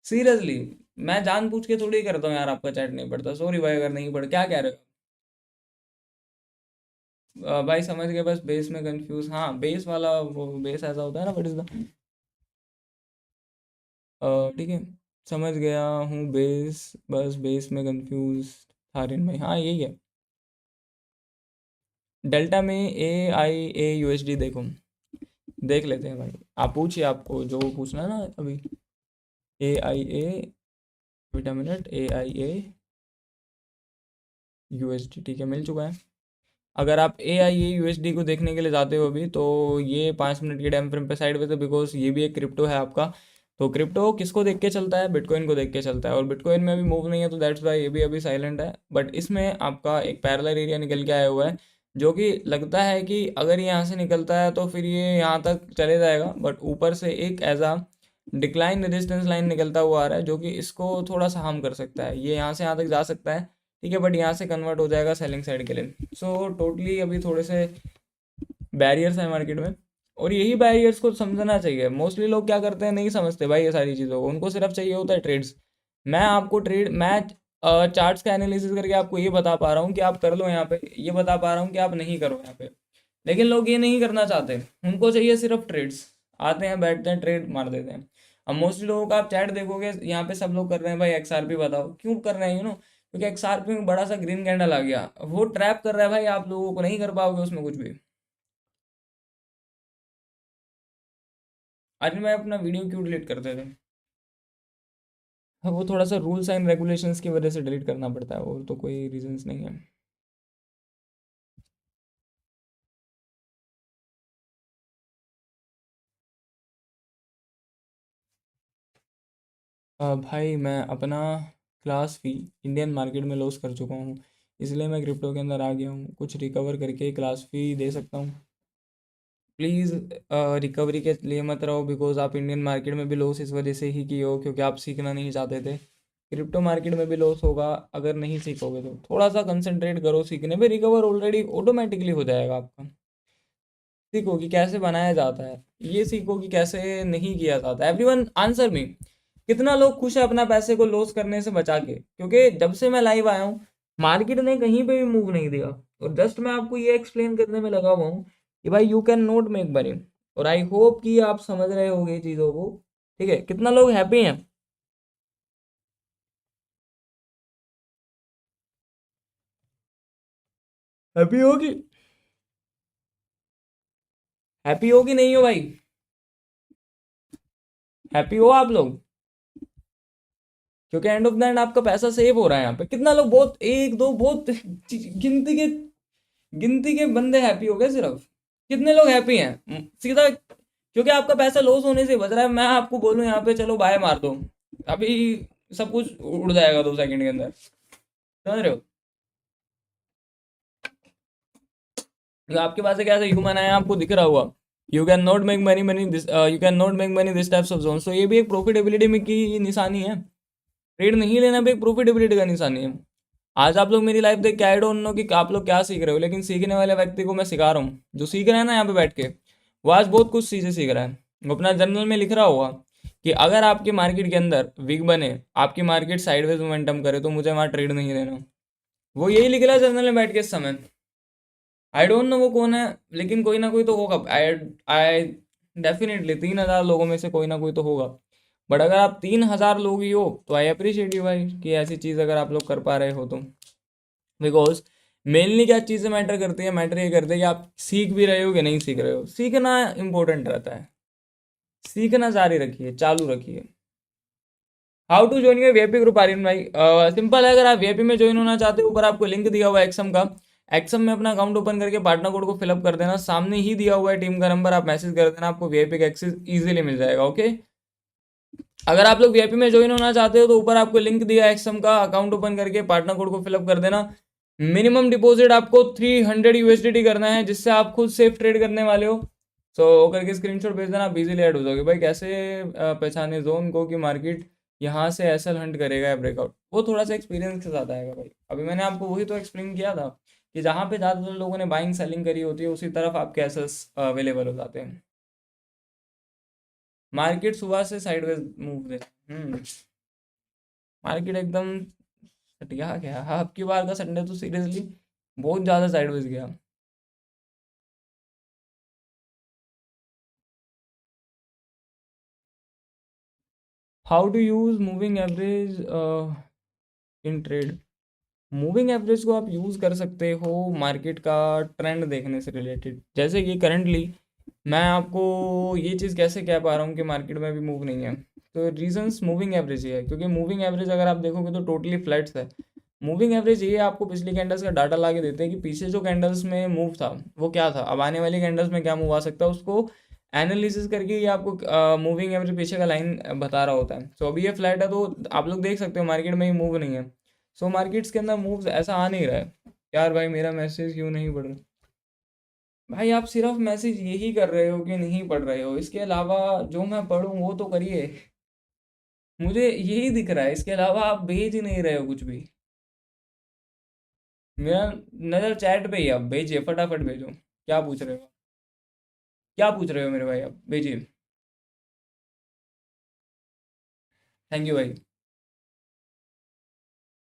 [SPEAKER 1] सीरियसली, मैं जानबूझ के थोड़ी करता हूँ यार, आपका चैट नहीं पढ़ता, सॉरी भाई अगर नहीं पढ़, क्या कह रहे हो? भाई समझ गए, बस बेस में कंफ्यूज, हाँ बेस वाला, वो बेस ऐसा होता है ना, बट इज द, ठीक है, समझ गया हूँ, बेस, बस बेस में कंफ्यूज था रिन भाई, हाँ यही है। डेल्टा में AIA USD देखो, देख लेते हैं भाई, आप पूछिए, आपको जो पूछना है ना अभी। AIA, बेटा मिनट, AIA USD, ठीक है, मिल चुका है। अगर आप AIA USD को देखने के लिए जाते हो अभी, तो ये 5 मिनट के टाइम फ्रेम पे साइड पे, तो बिकॉज ये भी एक क्रिप्टो है आपका। तो क्रिप्टो किसको देख के चलता है? बिटकॉइन को देख के चलता है, और बिटकॉइन में अभी मूव नहीं है, तो दैट्स वाई ये भी अभी साइलेंट है। बट इसमें आपका एक पैरेलल एरिया निकल के आया हुआ है, जो कि लगता है कि अगर ये यहाँ से निकलता है तो फिर ये यहाँ तक चले जाएगा, बट ऊपर से एक एज आ डिक्लाइन रेजिस्टेंस लाइन निकलता हुआ आ रहा है, जो कि इसको थोड़ा सा हार्म कर सकता है। ये यहाँ से यहाँ तक जा सकता है, ठीक है, बट यहाँ से कन्वर्ट हो जाएगा सेलिंग साइड के लिए। सो टोटली अभी थोड़े से बैरियर्स हैं मार्केट में, और यही बैरियर्स को समझना चाहिए। मोस्टली लोग क्या करते हैं, नहीं समझते भाई ये सारी चीज़ों को, उनको सिर्फ चाहिए होता है ट्रेड्स। मैं चार्ट्स का एनालिसिस करके आपको ये बता पा रहा हूँ कि आप कर लो यहाँ पे, ये बता पा रहा हूँ कि आप नहीं करो यहाँ पे, लेकिन लोग ये नहीं करना चाहते, उनको चाहिए सिर्फ ट्रेड्स। आते हैं, बैठते हैं, ट्रेड मार देते हैं। अब मोस्टली लोगों का आप चैट देखोगे, यहाँ पे सब लोग कर रहे हैं भाई XRP बताओ, क्यों कर रहे हैं, क्योंकि XRP में बड़ा सा ग्रीन कैंडल आ गया, वो ट्रैप कर रहा है भाई आप लोगों को, नहीं कर पाओगे उसमें कुछ भी। आज मैं अपना वीडियो क्यों डिलीट करते थे? हाँ, वो थोड़ा सा रूल्स एंड रेगुलेशंस की वजह से डिलीट करना पड़ता है, और तो कोई रीजंस नहीं है। भाई मैं अपना क्लास फी इंडियन मार्केट में लॉस कर चुका हूँ, इसलिए मैं क्रिप्टो के अंदर आ गया हूँ, कुछ रिकवर करके क्लास फी दे सकता हूँ। प्लीज़ रिकवरी के लिए मत रहो, बिकॉज आप इंडियन मार्केट में भी लॉस इस वजह से ही किए हो, क्योंकि आप सीखना नहीं चाहते थे। क्रिप्टो मार्केट में भी लॉस होगा अगर नहीं सीखोगे, तो थोड़ा सा कंसंट्रेट करो सीखने पे, रिकवर ऑलरेडी ऑटोमेटिकली हो जाएगा आपका। सीखो कि कैसे बनाया जाता है, ये सीखो कि कैसे नहीं किया जाता। एवरीवन आंसर मी, कितना लोग खुश है अपना पैसे को लॉस करने से बचा के? क्योंकि जब से मैं लाइव आया हूँ, मार्केट ने कहीं पे भी मूव नहीं दिया, और जस्ट मैं आपको ये एक्सप्लेन करने में लगा हुआ हूँ कि भाई you can not make money. और आई होप कि आप समझ रहे होगे चीज़ों को, ठीक है? कितना लोग हैप्पी हैं? हैप्पी होगी, हैप्पी हो कि नहीं हो भाई? हैप्पी हो आप लोग? क्योंकि एंड ऑफ द एंड आपका पैसा सेव हो रहा है यहाँ पे। कितना लोग, बहुत एक दो, बहुत गिनती के बंदे हैप्पी हो गए सिर्फ। कितने लोग हैप्पी हैं? सीधा क्योंकि आपका पैसा लॉस होने से बच रहा है। मैं आपको बोलूं यहाँ पे चलो बाय मार दो, अभी सब कुछ उड़ जाएगा 2 सेकंड के अंदर, समझ रहे हो? तो आपके पास एक ऐसा ह्यूमन है, आपको दिख रहा हुआ, you can not make money money this, you can not make money this types of zone. तो ये भी एक प्रॉफिटेबिलिटी में की निशानी है। ट्रेड नहीं लेना भी एक प्रॉफिटेबिलिटी का निशानी है। आज आप लोग मेरी लाइफ देख के आई डोंट नो कि आप लोग क्या सीख रहे हो, लेकिन सीखने वाले व्यक्ति को मैं सिखा रहा हूँ, जो सीख रहा है ना यहाँ पे बैठ के, वो आज बहुत कुछ चीज़ें सीख रहा है। वो अपना जर्नल में लिख रहा होगा कि अगर आपकी मार्केट के अंदर वीक बने, आपकी मार्केट साइडवेज मोमेंटम करे, तो मुझे वहाँ ट्रेड नहीं लेना। वो यही लिख रहा है जर्नल में बैठ के इस समय। आई डोंट नो वो कौन है, लेकिन कोई ना कोई तो होगा। आई आई डेफिनेटली 3,000 लोगों में से कोई ना कोई तो होगा। बट अगर आप 3,000 लोग ही हो, तो आई अप्रिशिएट यू भाई, कि ऐसी चीज़ अगर आप लोग कर पा रहे हो तो। बिकॉज मेनली क्या चीज़ें मैटर करती है? मैटर ये करती है कि आप सीख भी रहे हो कि नहीं सीख रहे हो। सीखना इंपॉर्टेंट रहता है, सीखना जारी रखिए, चालू रखिए। How to join your VIP group Aryan भाई? सिंपल है, अगर आप वीआईपी में ज्वाइन होना चाहते हो, ऊपर आपको लिंक दिया हुआ है एक्सम का। एक्सम में अपना अकाउंट ओपन करके पार्टनर कोड को फिलअप कर देना, सामने ही दिया हुआ है टीम का नंबर, आप मैसेज कर देना, आपको वीआईपी का एक्सेस इजीली मिल जाएगा। ओके, अगर आप लोग वीआईपी में ज्वाइन होना चाहते हो, तो ऊपर आपको लिंक दिया है एक्सम का, अकाउंट ओपन करके पार्टनर कोड को फिलअप कर देना। मिनिमम डिपॉजिट आपको 300 यूएसडीटी करना है, जिससे आप खुद सेफ ट्रेड करने वाले हो। सो करके स्क्रीनशॉट भेज देना, आप इजीली ऐड हो जाओगे। भाई कैसे पहचाने जोन को कि मार्केट यहाँ से एसएल हंट करेगा या ब्रेकआउट? वो थोड़ा सा एक्सपीरियंस के साथ आएगा भाई। अभी मैंने आपको वही तो एक्सप्लेन किया था कि जहाँ पे ज़्यादातर लोगों ने बाइंग सेलिंग करी होती है, उसी तरफ आपके एसेस अवेलेबल हो जाते हैं। मार्केट सुबह से साइडवेज मूव दे। हम्म मार्केट एकदम घटिया गया। हाँ, अब की बार का संडे तो सीरियसली बहुत ज़्यादा साइडवेज गया। How to use moving average in trade. Moving average को आप यूज़ कर सकते हो मार्केट का ट्रेंड देखने से रिलेटेड। जैसे कि करंटली मैं आपको ये चीज़ कैसे कह पा रहा हूँ कि मार्केट में भी मूव नहीं है, तो रीजंस मूविंग एवरेज ही है, क्योंकि मूविंग एवरेज अगर आप देखोगे तो टोटली फ्लैट्स है। मूविंग एवरेज ये आपको पिछली कैंडल्स का डाटा ला के देते हैं कि पीछे जो कैंडल्स में मूव था वो क्या था, अब आने वाली कैंडल्स में क्या मूव आ सकता है, उसको एनालिसिस करके ये आपको मूविंग एवरेज पीछे का लाइन बता रहा होता है। सो अभी ये फ्लैट है तो आप लोग देख सकते हो मार्केट में ही मूव नहीं है। सो मार्केट्स के अंदर मूव्स ऐसा आ नहीं रहा है। यार भाई मेरा मैसेज क्यों नहीं पढ़ रहा? भाई आप सिर्फ मैसेज यही कर रहे हो कि नहीं पढ़ रहे हो, इसके अलावा जो मैं पढ़ूँ वो तो करिए। मुझे यही दिख रहा है, इसके अलावा आप भेज ही नहीं रहे हो कुछ भी। मेरा नज़र चैट पे ही है, आप भेजिए फटाफट भेजो। क्या पूछ रहे हो? क्या पूछ रहे हो मेरे भाई, आप भेजिए। थैंक यू भाई।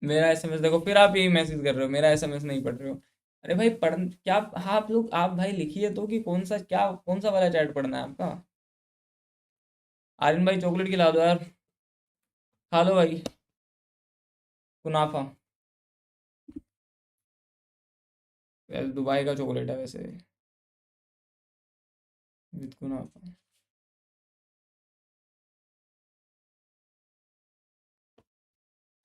[SPEAKER 1] मेरा एसएमएस देखो, फिर आप यही मैसेज कर रहे हो, मेरा एसएमएस नहीं पढ़ रहे हो। अरे भाई पढ़ क्या, हाँ आप लोग, आप भाई लिखिए तो कि कौन सा, क्या कौन सा वाला चैट पढ़ना है आपका। आर्यन भाई चॉकलेट खिला दो यार। खा लो भाई, कुनाफा। वैसे दुबई का चॉकलेट है वैसे, विद कुनाफा।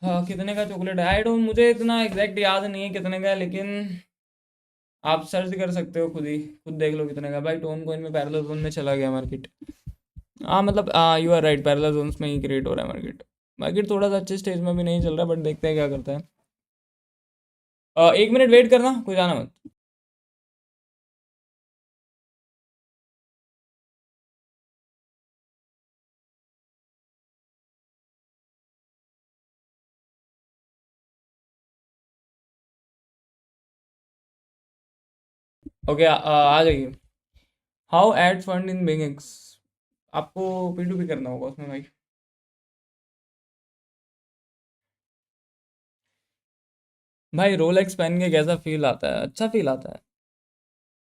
[SPEAKER 1] हाँ, कितने का चॉकलेट है आई डोंट, मुझे इतना एग्जैक्ट याद नहीं है कितने का है, लेकिन आप सर्च कर सकते हो खुद ही, खुद देख लो कितने का। भाई टोन कोइन में पैरेलल जोन में चला गया मार्केट। हाँ मतलब you are right, parallel zones में ही क्रिएट हो रहा है मार्केट। मार्केट थोड़ा सा अच्छे स्टेज में भी नहीं चल रहा, बट देखते हैं क्या करता है। 1 मिनट वेट करना, कोई जाना मत। ओके, आ जाइए। हाउ एड फंड इन बिगिंस। आपको P2P करना होगा उसमें भाई। भाई रोलेक्स पहन के कैसा फील आता है? अच्छा फील आता है,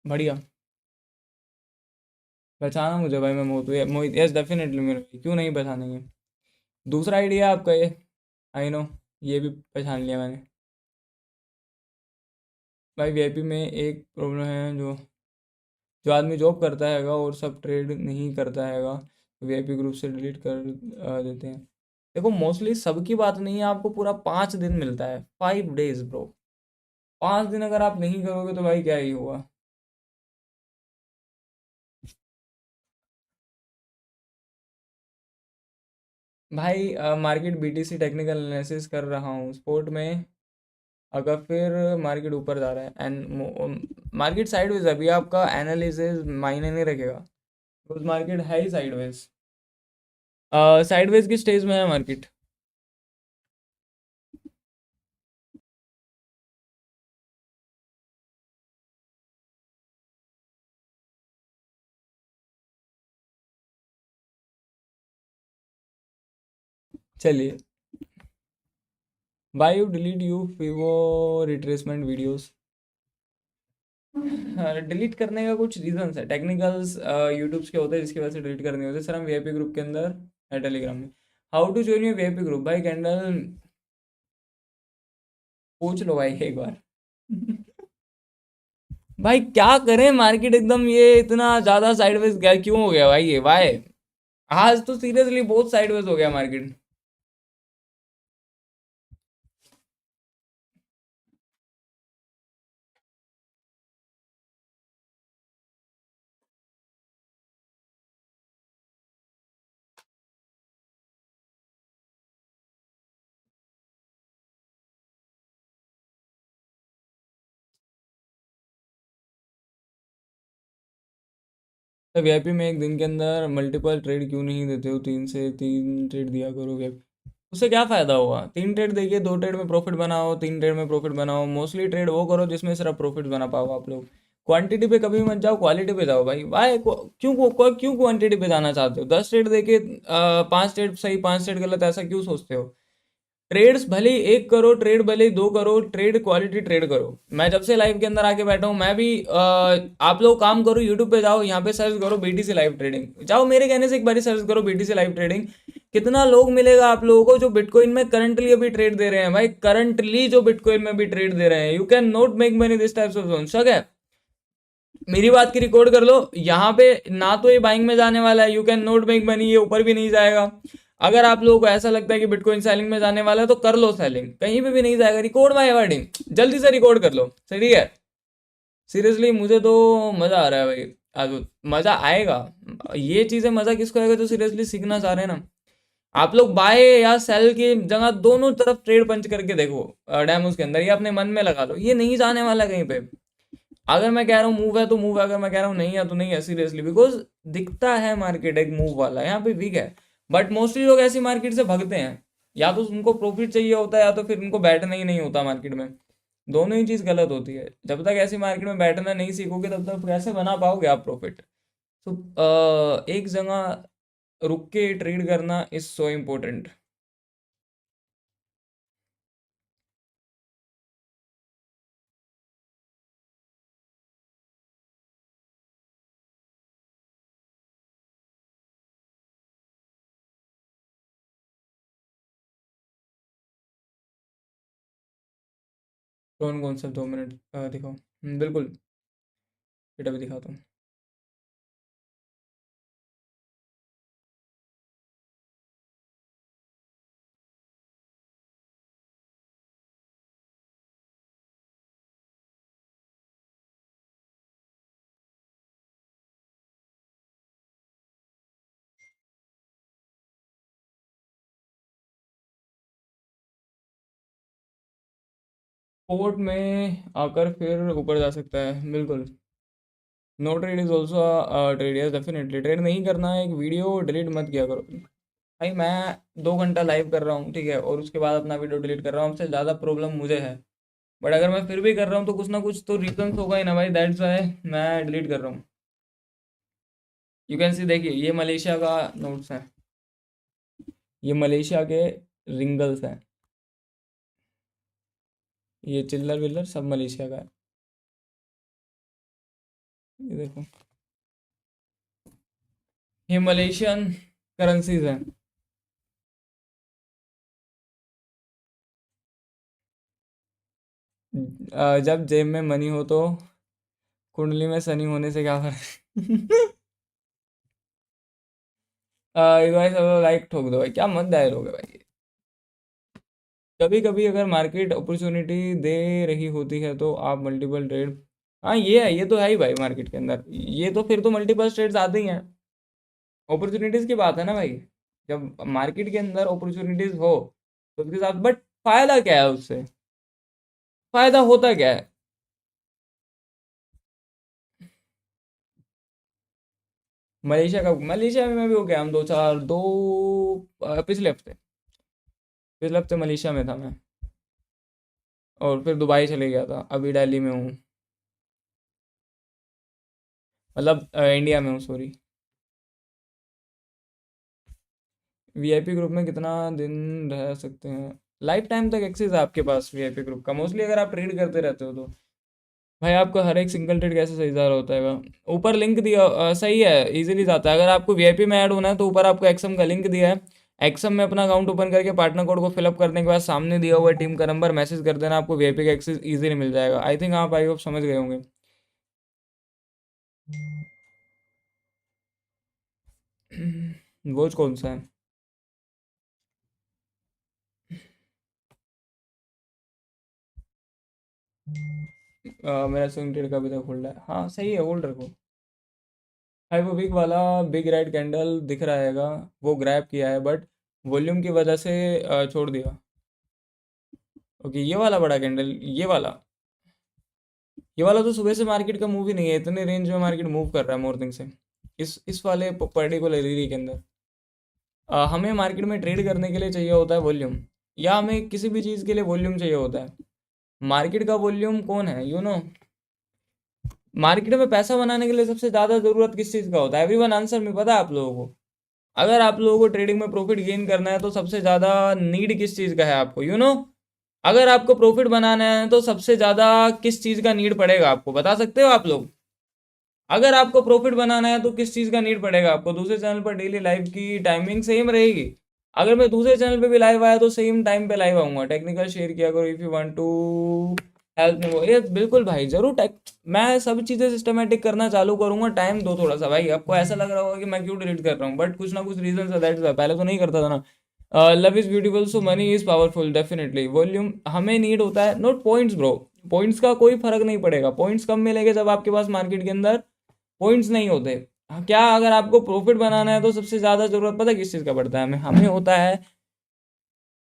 [SPEAKER 1] बढ़िया। पहचाना मुझे भाई, मैं मोहित, मोहित यस डेफिनेटली मेरे भाई, क्यों नहीं पहचानेंगे। दूसरा आइडिया आपका ये, आई नो, ये भी पहचान लिया मैंने। भाई वीआईपी में एक प्रॉब्लम है, जो जो आदमी जॉब करता हैगा और सब ट्रेड नहीं करता हैगा, वीआईपी ग्रुप से डिलीट कर देते हैं। देखो मोस्टली सबकी बात नहीं है, आपको पूरा 5 दिन मिलता है, 5 डेज ब्रो। 5 दिन अगर आप नहीं करोगे तो भाई क्या ही होगा। भाई मार्केट बीटीसी टेक्निकल एनालिसिस कर रहा हूँ स्पोर्ट में। अगर फिर मार्केट ऊपर जा रहा है एंड मार्केट साइडवेज, अभी आपका एनालिसिस मायने नहीं रखेगा, बिकॉज मार्केट है ही साइडवेज। साइडवेज की स्टेज में है मार्केट। चलिए, why you delete you Fibo retracement videos. Delete करने का कुछ रीजंस है, टेक्निकल्स यूट्यूब्स के होते हैं जिसकी वजह से डिलीट करने होते हैं। सर हम वीआईपी ग्रुप के अंदर है टेलीग्राम में। How to join your VIP group, भाई कैंडल पूछ लो भाई एक बार। भाई क्या करें, मार्केट एकदम ये इतना ज्यादा साइडवेज गया क्यों हो गया भाई, ये वाई? आज तो सीरियसली बहुत साइडवेज हो गया मार्केट। तो वीआईपी में एक दिन के अंदर मल्टीपल ट्रेड क्यों नहीं देते हो? 3 से 3 ट्रेड दिया करो वीआईपी। उससे क्या फ़ायदा होगा? 3 ट्रेड देखिए, 2 ट्रेड में प्रॉफिट बनाओ, 3 ट्रेड में प्रॉफिट बनाओ। मोस्टली ट्रेड वो करो जिसमें सिर्फ प्रॉफिट बना पाओ आप लोग। क्वांटिटी पे कभी मत जाओ, क्वालिटी पे जाओ भाई। वाई क्यों क्वांटिटी पे जाना चाहते हो? 10 ट्रेड देके 5 ट्रेड सही 5 ट्रेड गलत, ऐसा क्यों सोचते हो? ट्रेड्स भले ही 1 करो, ट्रेड भले ही 2 करो, ट्रेड क्वालिटी ट्रेड करो। मैं जब से लाइव के अंदर आके बैठा हूँ, मैं भी आप लोग काम करो, यूट्यूब पे जाओ, यहाँ पे सर्च करो बीटीसी लाइव ट्रेडिंग, जाओ मेरे कहने से एक बार सर्च करो बीटीसी लाइव ट्रेडिंग। कितना लोग मिलेगा आप लोगों को जो बिटकॉइन में करंटली अभी ट्रेड दे रहे हैं भाई, करंटली जो बिटकॉइन में भी ट्रेड दे रहे हैं। You can not make money this types of zone. शक है? मेरी बात की रिकॉर्ड कर लो, यहाँ पे ना तो ये बाइंग में जाने वाला है, you can not make money, ये ऊपर भी नहीं जाएगा। अगर आप लोगों को ऐसा लगता है कि बिटकॉइन सेलिंग में जाने वाला है तो कर लो सेलिंग, कहीं पे भी नहीं जाएगा। रिकॉर्ड माय वर्डिंग, जल्दी से रिकॉर्ड कर लो, सही है। सीरियसली मुझे तो मजा आ रहा है भाई, आज मजा आएगा। ये चीजें मजा किसको आएगा जो सीरियसली सीखना चाह रहे हैं ना। आप लोग बाय या सेल की जगह दोनों तरफ ट्रेड पंच करके देखो डेमोस के अंदर, ये अपने मन में लगा लो, ये नहीं जाने वाला कहीं पे। अगर मैं कह रहा हूँ मूव है तो मूव है, अगर मैं कह रहा हूँ नहीं है तो नहीं है, सीरियसली। बिकॉज दिखता है मार्केट एक मूव वाला यहाँ पे वीक है, बट मोस्टली लोग ऐसी मार्केट से भगते हैं। या तो उनको प्रॉफिट चाहिए होता है, या तो फिर उनको बैठना ही नहीं होता मार्केट में। दोनों ही चीज़ गलत होती है। जब तक ऐसी मार्केट में बैठना नहीं सीखोगे तब तक कैसे बना पाओगे आप प्रॉफिट। तो एक जगह रुक के ट्रेड करना इज सो इम्पोर्टेंट। कौन कौन सा 2 मिनट दिखाओ। बिल्कुल, बेटा भी दिखाता हूँ। पोर्ट में आकर फिर ऊपर जा सकता है, बिल्कुल। No trade is also trade, yes definitely. Trade नहीं करना है, एक वीडियो डिलीट मत किया करो भाई। मैं 2 घंटा लाइव कर रहा हूँ, ठीक है, और उसके बाद अपना वीडियो डिलीट कर रहा हूँ, सबसे ज़्यादा प्रॉब्लम मुझे है। बट अगर मैं फिर भी कर रहा हूँ तो कुछ ना कुछ तो रीजन होगा ही ना भाई, दैट्स वाई मैं डिलीट कर रहा हूँ। यू कैन सी, देखिए ये मलेशिया का नोट्स है, ये मलेशिया के रिंगल्स हैं, ये चिल्लर विल्लर सब मलेशिया का है। ये देखो, ये मलेशियन करेंसीज हैं। जब जेब में मनी हो तो कुंडली में शनि होने से क्या फर्क। भाई सब लाइक ठोक दो भाई, क्या मत डायलॉग है भाई। कभी कभी अगर मार्केट अपॉर्चुनिटी दे रही होती है तो आप मल्टीपल ट्रेड, हाँ ये है, ये तो है ही भाई मार्केट के अंदर, ये तो फिर तो मल्टीपल ट्रेड्स आते ही हैं। अपॉर्चुनिटीज़ की बात है ना भाई, जब मार्केट के अंदर अपॉर्चुनिटीज़ हो तो उसके साथ, बट फायदा क्या है उससे, फायदा होता क्या है। मलेशिया में भी हो गया, हम पिछले हफ्ते मलेशिया में था मैं, और फिर दुबई चले गया था, अभी दिल्ली में हूँ, मतलब इंडिया में हूँ, सॉरी। वीआईपी ग्रुप में कितना दिन रह सकते हैं? लाइफ टाइम तक एक्सेस है आपके पास वीआईपी ग्रुप का, मोस्टली अगर आप ट्रेड करते रहते हो तो। भाई आपका हर एक सिंगल ट्रेड कैसे सही जा रहा होता है? ऊपर लिंक दिया, सही है, इजीली जाता है। अगर आपको वीआईपी में ऐड होना है तो ऊपर आपको एक्सएम का लिंक दिया है, एक्सएम में अपना अकाउंट ओपन करके पार्टनर कोड को फिलअप करने के बाद सामने दिया हुआ टीम का नंबर मैसेज कर देना, आपको वीआईपी का एक्सेस इजीली मिल जाएगा। आई थिंक आप आई होप समझ गए होंगे। वो कौन सा है? मेरा स्विंग ट्रेड का अभी तक होल्ड है, हाँ सही है, होल्ड रखो। भाई वो वीक वाला बिग राइट कैंडल दिख रहा हैगा, वो ग्रैब किया है, बट वॉल्यूम की वजह से छोड़ दिया। ओके, ये वाला बड़ा कैंडल, ये वाला तो सुबह से मार्केट का मूव ही नहीं है, इतने रेंज में मार्केट मूव कर रहा है मॉर्निंग से। इस वाले पर्टिकुलर एरिया के अंदर हमें मार्केट में ट्रेड करने के लिए चाहिए होता है वॉल्यूम, या हमें किसी भी चीज़ के लिए वॉल्यूम चाहिए होता है। मार्केट का वॉल्यूम कौन है, मार्केट में पैसा बनाने के लिए सबसे ज़्यादा ज़रूरत किस चीज़ का होता है? एवरीवन आंसर में पता है आप लोगों को? अगर आप लोगों को ट्रेडिंग में प्रॉफिट गेन करना है तो सबसे ज़्यादा नीड किस चीज़ का है आपको, अगर आपको प्रॉफिट बनाना है तो सबसे ज़्यादा किस चीज़ का नीड पड़ेगा आपको, बता सकते हो आप लोग? अगर आपको प्रॉफिट बनाना है तो किस चीज़ का नीड पड़ेगा आपको? दूसरे चैनल पर डेली लाइव की टाइमिंग सेम रहेगी। अगर मैं दूसरे चैनल पे भी लाइव आया तो सेम टाइम पे लाइव आऊंगा। टेक्निकल शेयर किया करो if you want to help me. वो ये बिल्कुल भाई, जरूर टेक मैं सब चीज़ें सिस्टमेटिक करना चालू करूंगा। टाइम दो थोड़ा सा भाई। आपको ऐसा लग रहा होगा कि मैं क्यों डिलीट कर रहा हूँ, बट कुछ ना कुछ रीजन है, दैट्स वाई। पहले तो नहीं करता था ना। Love is beautiful so money is powerful, definitely. Volume हमें नीड होता है, नॉट पॉइंट्स ब्रो। पॉइंट्स का कोई फर्क नहीं पड़ेगा। पॉइंट्स कब मिलेंगे? जब आपके पास मार्केट के अंदर पॉइंट्स नहीं होते। हाँ, क्या अगर आपको प्रॉफिट बनाना है तो सबसे ज्यादा जरूरत पता है किस चीज का पड़ता है? हमें हमें होता है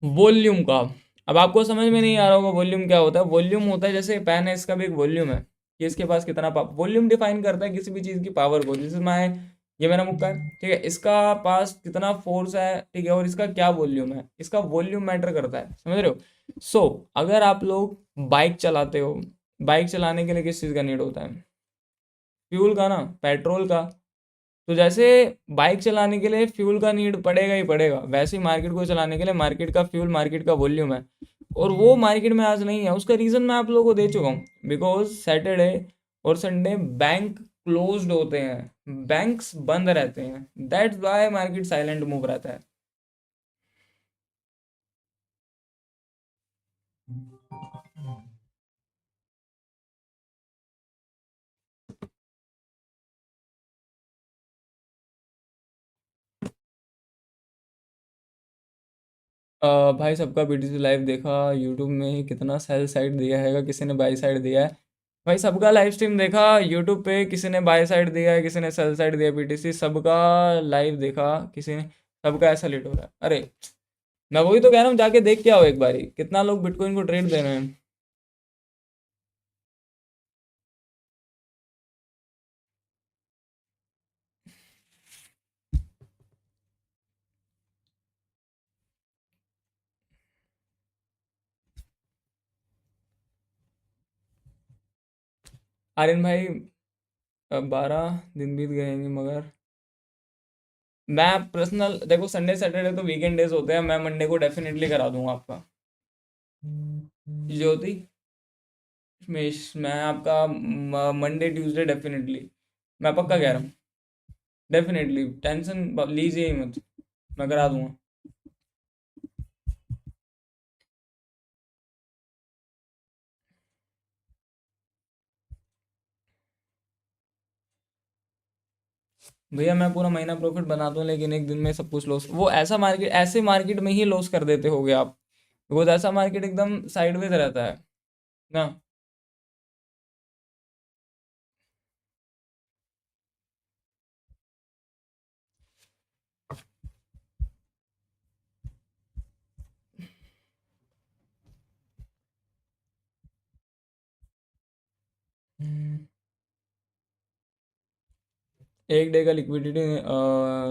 [SPEAKER 1] वॉल्यूम का। अब आपको समझ में नहीं आ रहा होगा वॉल्यूम क्या होता है। वॉल्यूम होता है, जैसे पेन है, इसका भी एक वॉल्यूम है कि इसके पास कितना वॉल्यूम डिफाइन करता है किसी भी चीज की पावर को। जैसे मैं, ये मेरा मुक्का है, ठीक है, इसका पास कितना फोर्स है, ठीक है, और इसका क्या वॉल्यूम है, इसका वॉल्यूम मैटर करता है, समझ रहे हो? अगर आप लोग बाइक चलाते हो, बाइक चलाने के लिए किस चीज का नीड होता है? फ्यूल का ना, पेट्रोल का। तो जैसे बाइक चलाने के लिए फ्यूल का नीड पड़ेगा ही पड़ेगा, वैसे ही मार्केट को चलाने के लिए मार्केट का फ्यूल, मार्केट का वॉल्यूम है। और वो मार्केट में आज नहीं है। उसका रीज़न मैं आप लोगों को दे चुका हूँ। बिकॉज सैटरडे और संडे बैंक क्लोज्ड होते हैं, बैंक्स बंद रहते हैं, that's why market silent move रहता है। भाई सबका बीटीसी लाइव देखा यूट्यूब में, कितना सेल साइड दिया है, किसी ने बाई साइड दिया है? भाई सबका लाइव स्ट्रीम देखा यूट्यूब पे, किसी ने बाय साइड दिया है, किसी ने सेल साइड दिया बीटीसी, सबका लाइव देखा किसी ने। सबका ऐसा लेट हो रहा है। अरे मैं वही तो कह रहा हूँ, जाके देख के आओ एक बारी कितना लोग बिटकॉइन को ट्रेड दे रहे हैं। आर्यन भाई, अब 12 दिन बीत गए हैं मगर मैं पर्सनल देखो, संडे सैटरडे तो वीकेंड डेज होते हैं, मैं मंडे को डेफिनेटली करा दूंगा आपका। ज्योति, मैं आपका मंडे ट्यूसडे डेफिनेटली, मैं पक्का कह रहा हूँ। डेफिनेटली टेंशन लीजिए ही मत, मैं करा दूंगा। भैया मैं पूरा महीना प्रॉफिट बना दूं लेकिन एक दिन में सब कुछ लॉस, वो ऐसा मार्केट, ऐसे मार्केट में ही लॉस कर देते होगे आप। वो ऐसा मार्केट एकदम साइडवेज रहता है ना। 1 डे का लिक्विडिटी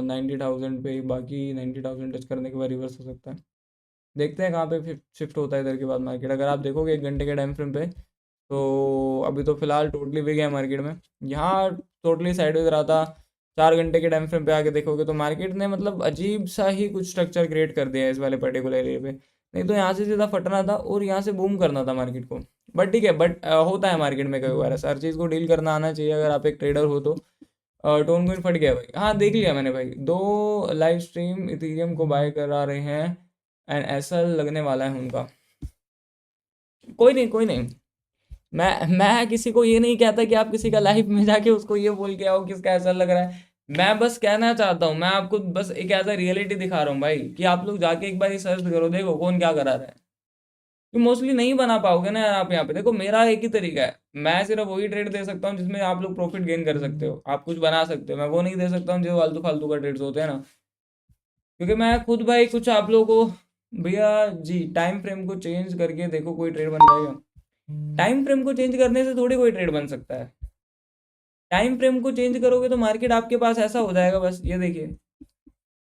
[SPEAKER 1] 90,000 पे, बाकी 90,000 टच करने के बाद रिवर्स हो सकता है। देखते हैं कहाँ पे शिफ्ट होता है इधर के बाद मार्केट। अगर आप देखोगे 1 घंटे के टाइम फ्रेम पे, तो अभी तो फिलहाल टोटली बिग है मार्केट में। यहाँ टोटली साइडवेज रहा था। 4 घंटे के टाइम फ्रेम पे आके देखोगे तो मार्केट ने मतलब अजीब सा ही कुछ स्ट्रक्चर क्रिएट कर दिया है इस वाले पर्टिकुलर एरिया पे। नहीं तो यहाँ से सीधा फटना था और यहाँ से बूम करना था मार्केट को। बट ठीक है, बट होता है मार्केट में कई बार ऐसा, हर चीज़ को डील करना आना चाहिए अगर आप एक ट्रेडर हो तो। टोन कोइन फट गया भाई, हाँ देख लिया मैंने भाई। 2 लाइव स्ट्रीम इथेरियम को बाय करा रहे हैं एंड ऐसा लगने वाला है उनका। कोई नहीं, कोई नहीं। मैं किसी को ये नहीं कहता कि आप किसी का लाइफ में जाके उसको ये बोल के आओ किसका ऐसा लग रहा है। मैं बस कहना चाहता हूँ, मैं आपको बस एक ऐसा रियलिटी दिखा रहा हूँ भाई, कि आप लोग जाके एक बार सर्च करो, देखो कौन क्या करा रहा है। कि मोस्टली नहीं बना पाओगे ना यार आप यहाँ पे। देखो मेरा एक ही तरीका है, मैं सिर्फ वही ट्रेड दे सकता हूँ जिसमें आप लोग प्रॉफिट गेन कर सकते हो, आप कुछ बना सकते हो। मैं वो नहीं दे सकता हूँ जो फालतू फालतू का ट्रेड्स होते हैं ना। क्योंकि मैं खुद भाई कुछ आप लोगों को, भैया जी टाइम फ्रेम को चेंज करके देखो कोई ट्रेड बन जाएगा? टाइम फ्रेम को चेंज करने से थोड़ी कोई ट्रेड बन सकता है। टाइम फ्रेम को चेंज करोगे तो मार्केट आपके पास ऐसा हो जाएगा, बस ये देखिए,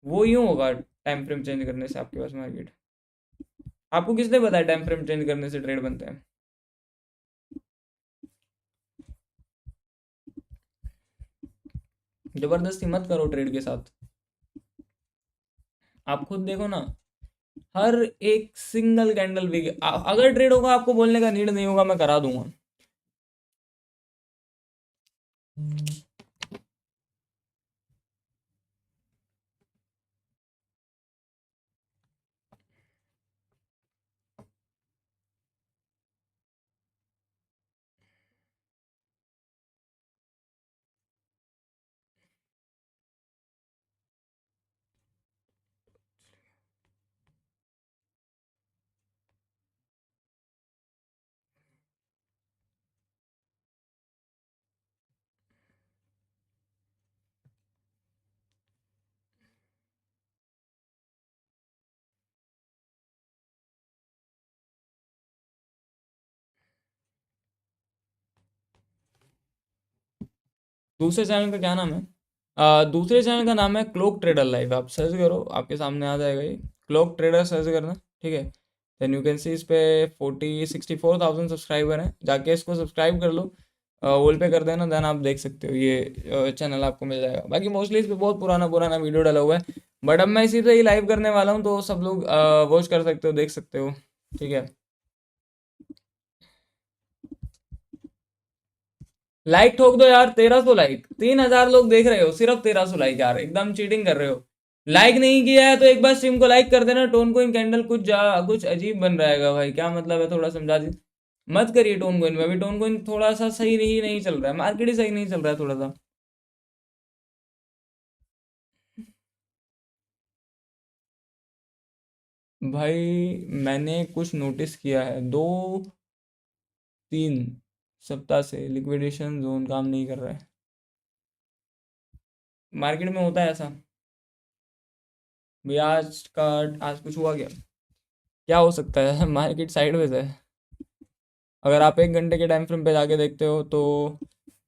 [SPEAKER 1] वो यूं होगा टाइम फ्रेम चेंज करने से आपके पास मार्केट। आपको किसने बताया टाइम फ्रेम चेंज करने से ट्रेड बनते हैं? जबरदस्ती मत करो ट्रेड के साथ। आप खुद देखो ना, हर एक सिंगल कैंडल वीक, अगर ट्रेड होगा आपको बोलने का नीड नहीं होगा, मैं करा दूंगा। दूसरे चैनल का क्या नाम है? दूसरे चैनल का नाम है क्लोक ट्रेडर लाइव। आप सर्च करो, आपके सामने आ जाएगा ये, क्लोक ट्रेडर सर्च करना, ठीक है। देन यू कैन सी इस पे 64,000 सब्सक्राइबर हैं, जाके इसको सब्सक्राइब कर लो, ऑल पे कर देना, देन आप देख सकते हो ये चैनल आपको मिल जाएगा। बाकी मोस्टली इस पे बहुत पुराना पुराना वीडियो डाला हुआ है, बट अब मैं इसी पे ही लाइव करने वाला हूँ, तो सब लोग वॉच कर सकते हो, देख सकते हो, ठीक है। लाइक ठोक दो यार, 1300 लाइक, 3,000 लोग देख रहे हो, सिर्फ 1300 लाइक, यार एकदम चीटिंग कर रहे हो। लाइक नहीं किया है तो एक बार स्ट्रीम को लाइक कर देना। टोन कोइन कैंडल कुछ अजीब बन रहेगा भाई, क्या मतलब है, थोड़ा समझा दी। मत करिए टोन कोइन में, अभी टोन कोइन थोड़ा सा सही नहीं चल रहा है, मार्केट ही सही नहीं चल रहा है थोड़ा सा। भाई मैंने कुछ नोटिस किया है, 2-3 सप्ताह से लिक्विडेशन जोन काम नहीं कर रहा है, मार्केट में होता है ऐसा। भैया आज कुछ हुआ क्या? क्या हो सकता है? मार्केट साइडवेज है। अगर आप 1 घंटे के टाइम फ्रेम पे जाके देखते हो तो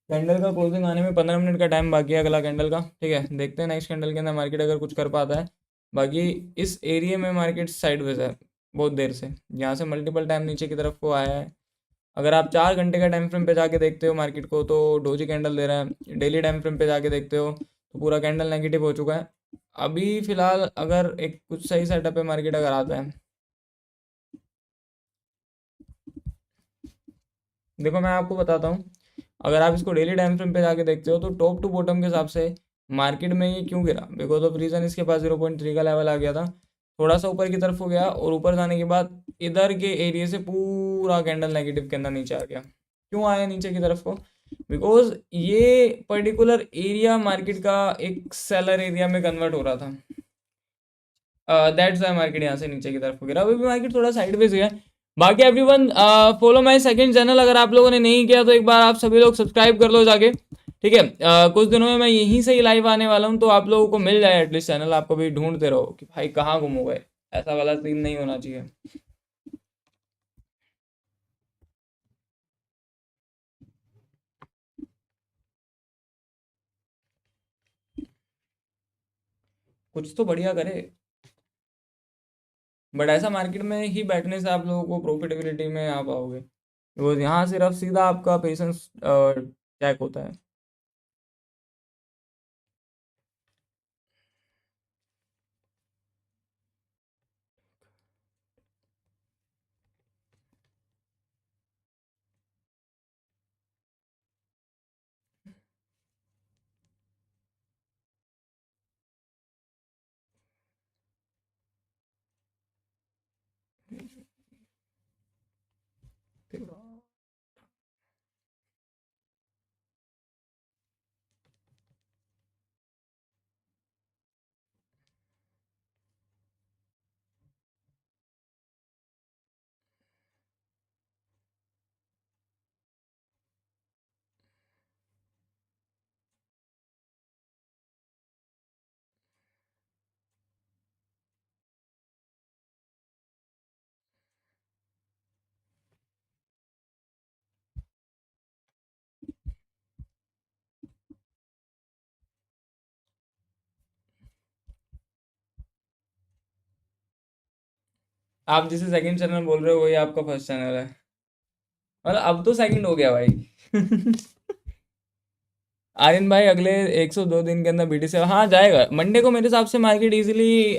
[SPEAKER 1] कैंडल का क्लोजिंग आने में 15 मिनट का टाइम बाकी है अगला कैंडल का, ठीक है। देखते हैं नेक्स्ट कैंडल के अंदर मार्केट अगर कुछ कर पाता है। बाकी इस एरिया में मार्केट साइडवेज है बहुत देर से, यहाँ से मल्टीपल टाइम नीचे की तरफ को आया है। अगर आप 4 घंटे का टाइम फ्रेम पे जाके देखते हो मार्केट को, तो डोजी कैंडल दे रहा है। डेली टाइम फ्रेम पे जाके देखते हो तो पूरा कैंडल नेगेटिव हो चुका है। अभी फिलहाल अगर एक कुछ सही सेटअप है, मार्केट अगर आता है, देखो मैं आपको बताता हूँ। अगर आप इसको डेली टाइम फ्रेम पे जाके देखते हो तो टॉप टू बॉटम के हिसाब से मार्केट में ये क्यों गिरा, बिकॉज ऑफ रीज़न इसके पास 0.3 का लेवल आ गया था, थोड़ा सा ऊपर की तरफ हो गया, और ऊपर जाने के बाद इधर के एरिया से पूरा कैंडल नेगेटिव के अंदर नीचे आ गया। क्यों आया नीचे की तरफ को? बिकॉज ये पर्टिकुलर एरिया मार्केट का एक सेलर एरिया में कन्वर्ट हो रहा था, दैट्स वाई मार्केट यहाँ से नीचे की तरफ गिरा। अभी भी मार्केट थोड़ा साइडवेज गया। बाकी everyone follow my second channel, अगर आप लोगों ने नहीं किया तो एक बार आप सभी लोग सब्सक्राइब कर लो जाके, ठीक है। कुछ दिनों में मैं यहीं से ही लाइव आने वाला हूँ, तो आप लोगों को मिल जाए एटलीस्ट चैनल, आप कभी ढूंढते रहो कि भाई कहाँ गुम हो गए, ऐसा वाला सीन नहीं होना चाहिए। कुछ तो बढ़िया करे, बट ऐसा मार्केट में ही बैठने से आप लोगों को प्रॉफिटेबिलिटी में आ पाओगे, वो यहाँ सिर्फ सीधा आपका पेशेंस चेक होता है। आप जिसे सेकंड चैनल बोल रहे हो वही आपका फर्स्ट चैनल है, मतलब अब तो सेकंड हो गया भाई। आर्यन भाई अगले 102 दिन के अंदर BTC हाँ जाएगा मंडे को। मेरे हिसाब से मार्केट इजीली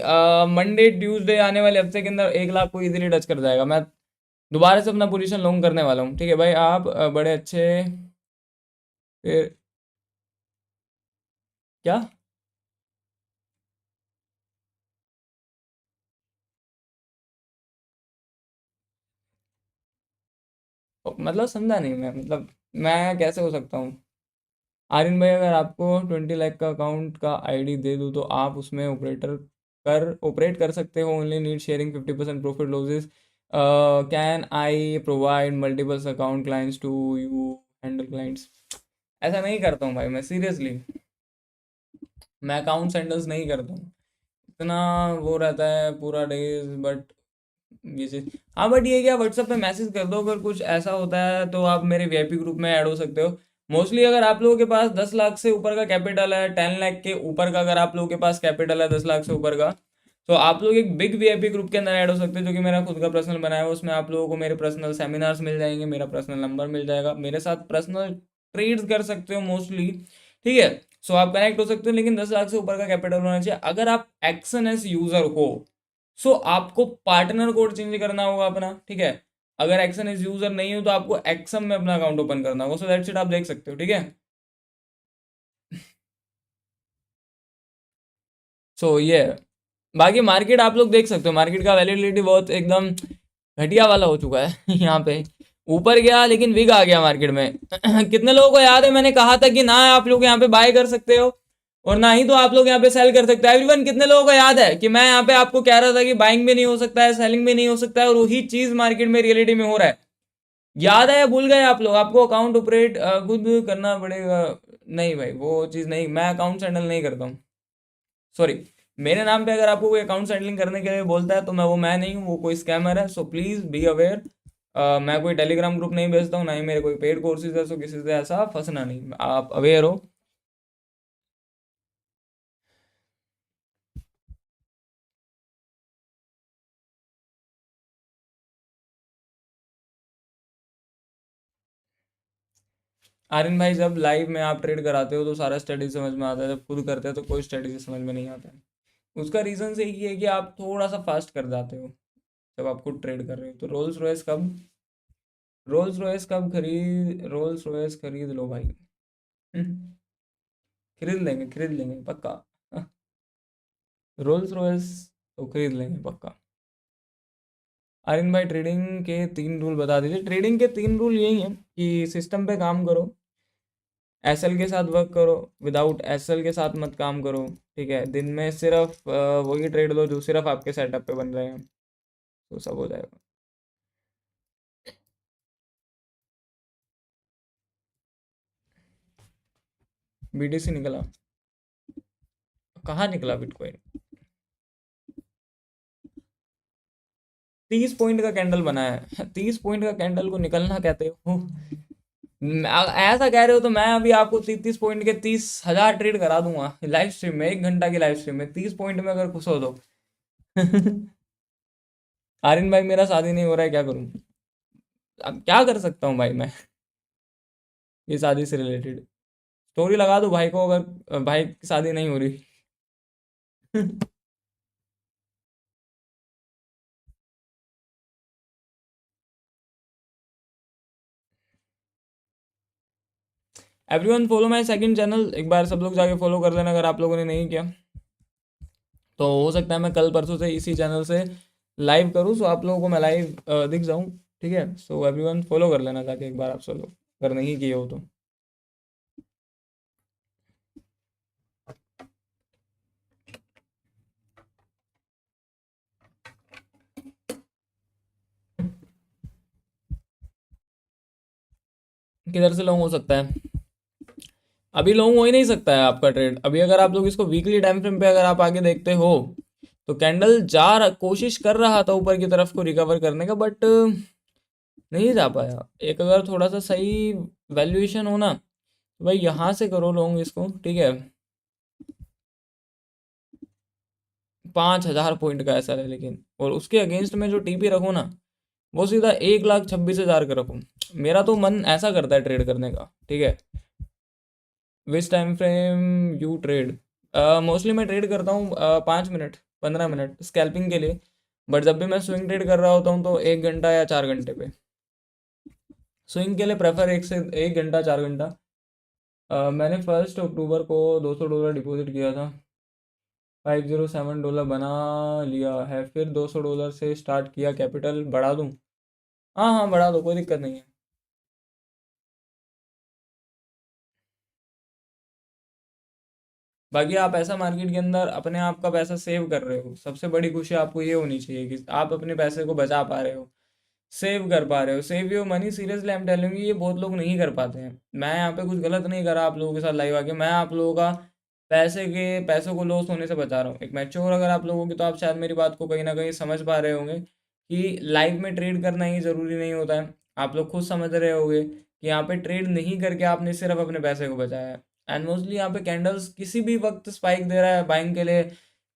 [SPEAKER 1] मंडे ट्यूसडे आने वाले हफ्ते के अंदर 1 लाख को इजीली टच कर जाएगा। मैं दोबारा से अपना पोजीशन लॉन्ग करने वाला हूँ। ठीक है भाई, आप बड़े अच्छे। फिर क्या मतलब समझा नहीं मैं, मतलब मैं कैसे हो सकता हूँ? आर्यन भाई अगर आपको 20 लाख का अकाउंट का आईडी दे दूँ तो आप उसमें ऑपरेट कर सकते हो। Only need sharing 50% profit losses. Can I provide multiples account clients to you handle clients? ऐसा नहीं करता हूँ भाई मैं, सीरियसली मैं अकाउंट हैंडल्स नहीं करता हूँ। इतना वो रहता है पूरा डेज, बट ये चीज हाँ, बट ये क्या, व्हाट्सएप पे मैसेज कर दो अगर कुछ ऐसा होता है तो आप मेरे वीआईपी ग्रुप में ऐड हो सकते हो। मोस्टली अगर आप लोगों के पास 10 लाख से ऊपर का कैपिटल है, 10 लाख के ऊपर का अगर आप लोगों के पास कैपिटल है 10 लाख से ऊपर का, तो आप लोग एक बिग वीआईपी ग्रुप के अंदर ऐड हो सकते हो, जो कि मेरा खुद का पर्सनल बनाया है। उसमें आप लोगों को मेरे पर्सनल सेमिनार्स मिल जाएंगे, मेरा पर्सनल नंबर मिल जाएगा, मेरे साथ पर्सनल ट्रेड्स कर सकते हो मोस्टली। ठीक है, सो आप कनेक्ट हो सकते हो, लेकिन 10 लाख से ऊपर का कैपिटल होना चाहिए। अगर आप एक्सन एस यूजर हो सो आपको पार्टनर कोड चेंज करना होगा अपना। ठीक है, अगर एक्सन एस यूजर नहीं हो तो आपको एक्सम में अपना अकाउंट ओपन करना होगा। सो दैट्स इट, आप देख सकते हो। ठीक है, सो ये है। बाकी मार्केट आप लोग देख सकते हो, मार्केट का वैलिडिटी बहुत एकदम घटिया वाला हो चुका है यहाँ पे। ऊपर गया लेकिन विग आ गया मार्केट में। कितने लोगों को याद है मैंने कहा था कि ना आप लोग यहाँ पे बाय कर सकते हो और ना ही तो आप लोग यहाँ पे सेल कर सकते हो? एवरीवन, कितने लोगों को याद है कि मैं यहाँ पे आपको कह रहा था कि बाइंग भी नहीं हो सकता है, सेलिंग भी नहीं हो सकता है, और वही चीज मार्केट में रियलिटी में हो रहा है? याद है या भूल गए आप लोग? आपको अकाउंट ऑपरेट खुद करना पड़ेगा। नहीं भाई, वो चीज नहीं, मैं अकाउंट हैंडल नहीं करता हूँ। सॉरी, मेरे नाम पे अगर आपको कोई अकाउंट सेटलिंग करने के लिए बोलता है तो मैं नहीं हूँ, वो कोई स्कैमर है। So please be aware. मैं कोई टेलीग्राम ग्रुप नहीं भेजता हूँ, ना ही मेरे कोई पेड कोर्सेज है। सो किसी से ऐसा फंसना नहीं, आप अवेयर हो। आर्यन भाई, जब लाइव में आप ट्रेड कराते हो तो सारा स्टडी समझ में आता है, जब खुद करते हो तो कोई स्टडी समझ में नहीं आता है। उसका रीज़न से ये है कि आप थोड़ा सा फास्ट कर जाते हो जब आप खुद ट्रेड कर रहे हो। तो रोल्स रॉयस खरीद लो भाई। खरीद लेंगे पक्का। रोल्स रॉयस तो खरीद लेंगे पक्का। आर्यन भाई, ट्रेडिंग के 3 रूल बता दीजिए। ट्रेडिंग के 3 रूल यही हैं कि सिस्टम पे काम करो, एसएल के साथ वर्क करो, विदाउट एसएल के साथ मत काम करो। ठीक है, दिन में सिर्फ वही ट्रेड लो जो सिर्फ आपके सेटअप पे बन रहे हैं, तो सब हो जाएगा। बीटीसी निकला? कहाँ निकला बिटकॉइन? 30 पॉइंट का कैंडल बनाया है। 30 पॉइंट का कैंडल को निकलना कहते हो? ऐसा कह रहे हो तो मैं अभी आपको 30 30 पॉइंट के 30,000 ट्रेड करा दूंगा लाइव स्ट्रीम में, 1 घंटा की लाइव स्ट्रीम में, 30 पॉइंट में अगर खुश हो तो। आर्यन भाई, मेरा शादी नहीं हो रहा है, क्या करूं? अब क्या कर सकता हूँ भाई मैं? ये शादी से रिलेटेड स्टोरी लगा दो भाई को, अगर भाई की शादी नहीं हो रही। Everyone follow my second channel, एक बार सब लोग जाके फॉलो कर लेना अगर आप लोगों ने नहीं किया। तो हो सकता है मैं कल परसों से इसी चैनल से लाइव करूँ, सो आप लोगों को मैं लाइव दिख जाऊँ। ठीक है, सो एवरीवन फॉलो कर लेना जाके एक बार आप सब लोग, अगर नहीं किए हो तो। किधर से लॉन्ग हो सकता है? अभी लॉन्ग हो ही नहीं सकता है आपका ट्रेड अभी। अगर आप लोग इसको वीकली टाइम फ्रेम पे अगर आप आगे देखते हो तो कैंडल कोशिश कर रहा था ऊपर की तरफ को रिकवर करने का, बट नहीं जा पाया। एक अगर थोड़ा सा सही वैल्यूएशन हो ना तो भाई यहाँ से करो लॉन्ग इसको। ठीक है, 5,000 पॉइंट का ऐसा है, लेकिन और उसके अगेंस्ट में जो टीपी रखो ना वो सीधा 1,26,000 का रखो। मेरा तो मन ऐसा करता है ट्रेड करने का। ठीक है, which time frame you trade? Mostly मैं ट्रेड करता हूँ 5 मिनट 15 मिनट स्कैल्पिंग के लिए, बट जब भी मैं स्विंग ट्रेड कर रहा होता हूँ तो 1 घंटा या 4 घंटे पे। स्विंग के लिए प्रेफर 1 घंटा 4 घंटा। मैंने 1 अक्टूबर को $200 डिपॉजिट किया था, $507 बना लिया है, फिर $200 से स्टार्ट किया, कैपिटल बढ़ा दूँ? हाँ हाँ बढ़ा दो, कोई दिक्कत नहीं है। बाकी आप ऐसा मार्केट के अंदर अपने आप का पैसा सेव कर रहे हो, सबसे बड़ी खुशी आपको ये होनी चाहिए कि आप अपने पैसे को बचा पा रहे हो, सेव कर पा रहे हो। Save your money, seriously I am telling you, ये बहुत लोग नहीं कर पाते हैं। मैं यहाँ पे कुछ गलत नहीं करा आप लोगों के साथ लाइव आके, मैं आप लोगों का पैसों को लॉस होने से बचा रहा हूँ। एक मैच्योर अगर आप लोगों की, तो आप शायद मेरी बात को कहीं ना कहीं समझ पा रहे होंगे कि लाइव में ट्रेड करना ही ज़रूरी नहीं होता है। आप लोग खुद समझ रहे होंगे कि यहाँ पे ट्रेड नहीं करके आपने सिर्फ अपने पैसे को बचाया है। एंड मोस्टली यहाँ पे कैंडल्स किसी भी वक्त स्पाइक दे रहा है बाइंग के लिए,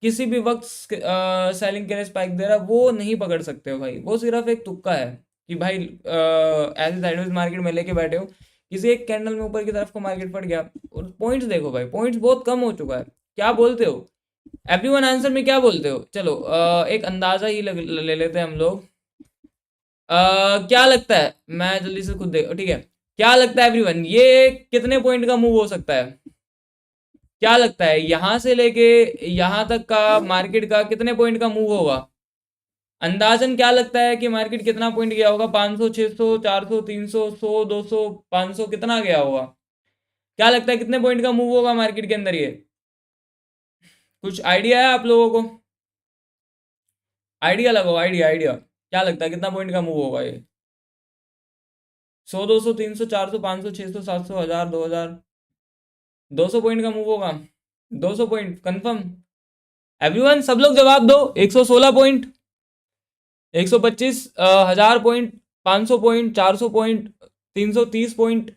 [SPEAKER 1] किसी भी वक्त सेलिंग के लिए स्पाइक दे रहा है, वो नहीं पकड़ सकते हो भाई, वो सिर्फ एक तुक्का है कि भाई ऐसे साइडवेज मार्केट में लेके बैठे हो, किसी एक कैंडल में ऊपर की तरफ को मार्केट फट गया। और पॉइंट्स देखो भाई, पॉइंट्स बहुत कम हो चुका है। क्या बोलते हो एवरीवन, आंसर में क्या बोलते हो? चलो एक अंदाजा ही ले लेते हैं हम लोग। क्या लगता है, मैं जल्दी से खुद देख, ठीक है, क्या लगता है एवरीवन, ये कितने पॉइंट का मूव हो सकता है? क्या लगता है यहां से लेके यहां तक का मार्केट का कितने पॉइंट का मूव होगा? अंदाजन क्या लगता है कि मार्केट कितना पॉइंट गया होगा? 500, 600, 400, 300, 100, 200, 500, कितना गया होगा? क्या लगता है कितने पॉइंट का मूव होगा मार्केट के अंदर? ये कुछ आइडिया है आप लोगों को? आइडिया लगाओ, आइडिया आइडिया, क्या लगता है कितना पॉइंट का मूव होगा ये? 100, 200, 300, 400, 500, 600, 700, 1000, 2000, 200 पॉइंट का मूव होगा? 200 पॉइंट कंफर्म? एवरीवन सब लोग जवाब दो। 116 point, 125, 1000 point, 500 point, 400 point, 330 point,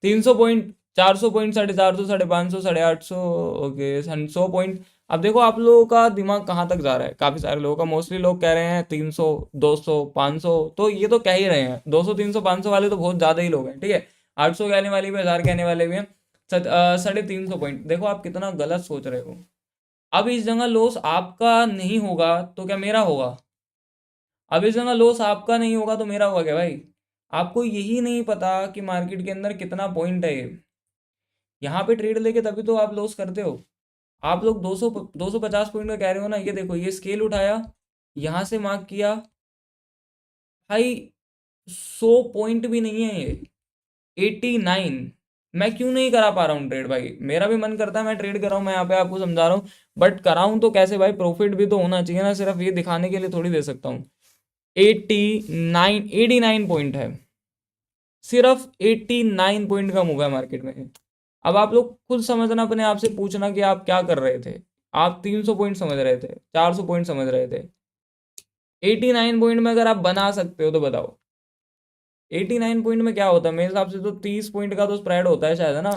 [SPEAKER 1] 300 point, 400 point, 450, 550, 850, okay 100 point. अब देखो आप लोगों का दिमाग कहाँ तक जा रहा है। काफ़ी सारे लोगों का, मोस्टली लोग कह रहे हैं 300, 200, 500, तो ये तो कह ही रहे हैं। 200, 300, 500 वाले तो बहुत ज़्यादा ही लोग हैं, ठीक है। 800 के आने वाले भी, 1000 के आने वाले भी हैं। 350 पॉइंट, देखो आप कितना गलत सोच रहे हो। अब इस जगह लॉस आपका नहीं होगा तो क्या मेरा होगा? अब इस जगह लॉस आपका नहीं होगा तो मेरा होगा क्या भाई? आपको यही नहीं पता कि मार्केट के अंदर कितना पॉइंट है। यहाँ पे ट्रेड लेके तभी तो आप लॉस करते हो। आप लोग 200 250 पॉइंट का कह रहे हो ना, ये देखो ये स्केल उठाया, यहाँ से मार्क किया भाई, 100 पॉइंट भी नहीं है ये, 89। मैं क्यों नहीं करा पा रहा हूँ ट्रेड भाई? मेरा भी मन करता है मैं ट्रेड कर रहा हूँ, मैं यहाँ पे आपको समझा रहा हूँ, बट कराऊँ तो कैसे भाई? प्रॉफिट भी तो होना चाहिए ना, सिर्फ ये दिखाने के लिए थोड़ी दे सकता हूँ। 89 पॉइंट है, सिर्फ 89 पॉइंट का मूव है मार्केट में। अब आप लोग खुद समझना, अपने आप से पूछना कि आप क्या कर रहे थे। आप 300 पॉइंट समझ रहे थे, 400 पॉइंट समझ रहे थे, 89 पॉइंट में अगर आप बना सकते हो तो बताओ 89 पॉइंट में क्या होता है? मेरे हिसाब से तो 30 पॉइंट का तो स्प्रेड होता है शायद, है ना?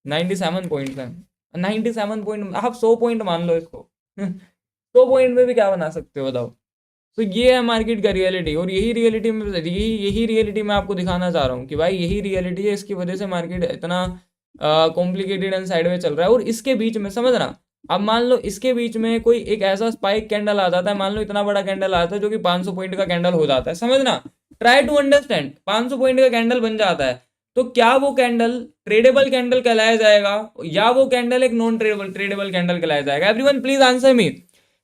[SPEAKER 1] 97 पॉइंट है, 97 पॉइंट, आप 100 पॉइंट मान लो इसको। 100 पॉइंट में भी क्या बना सकते हो बताओ? तो ये है मार्केट का रियलिटी, और यही रियलिटी मैं आपको दिखाना चाह रहा हूँ कि भाई यही रियलिटी है। इसकी वजह से मार्केट इतना कॉम्प्लिकेटेड एंड साइडवेज चल रहा है। और इसके बीच में समझना, अब मान लो इसके बीच में कोई एक ऐसा स्पाइक कैंडल आ जाता है, मान लो इतना बड़ा कैंडल आता है जो कि 500 पॉइंट का कैंडल हो जाता है, समझना, ट्राई टू अंडरस्टैंड, 500 पॉइंट का कैंडल बन जाता है, तो क्या वो कैंडल ट्रेडेबल कैंडल कहलाया जाएगा, या वो कैंडल एक नॉन ट्रेडेबल ट्रेडेबल कैंडल कहलाया जाएगा? Everyone please answer me.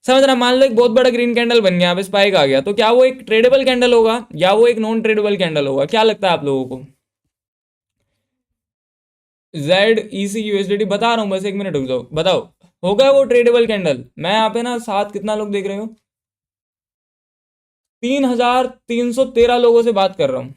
[SPEAKER 1] समझ रहा, मान लो एक बहुत बड़ा ग्रीन कैंडल बन गया, अब स्पाइक आ गया, तो क्या वो एक ट्रेडेबल कैंडल होगा या वो एक नॉन ट्रेडेबल कैंडल होगा? क्या लगता है आप लोगों को? ZEC USDT बता रहा हूँ, बस 1 मिनट रुक जाओ, बताओ होगा वो ट्रेडेबल कैंडल? मैं यहाँ पे ना साथ कितना लोग देख रहे हो, 3313 लोगों से बात कर रहा हूँ,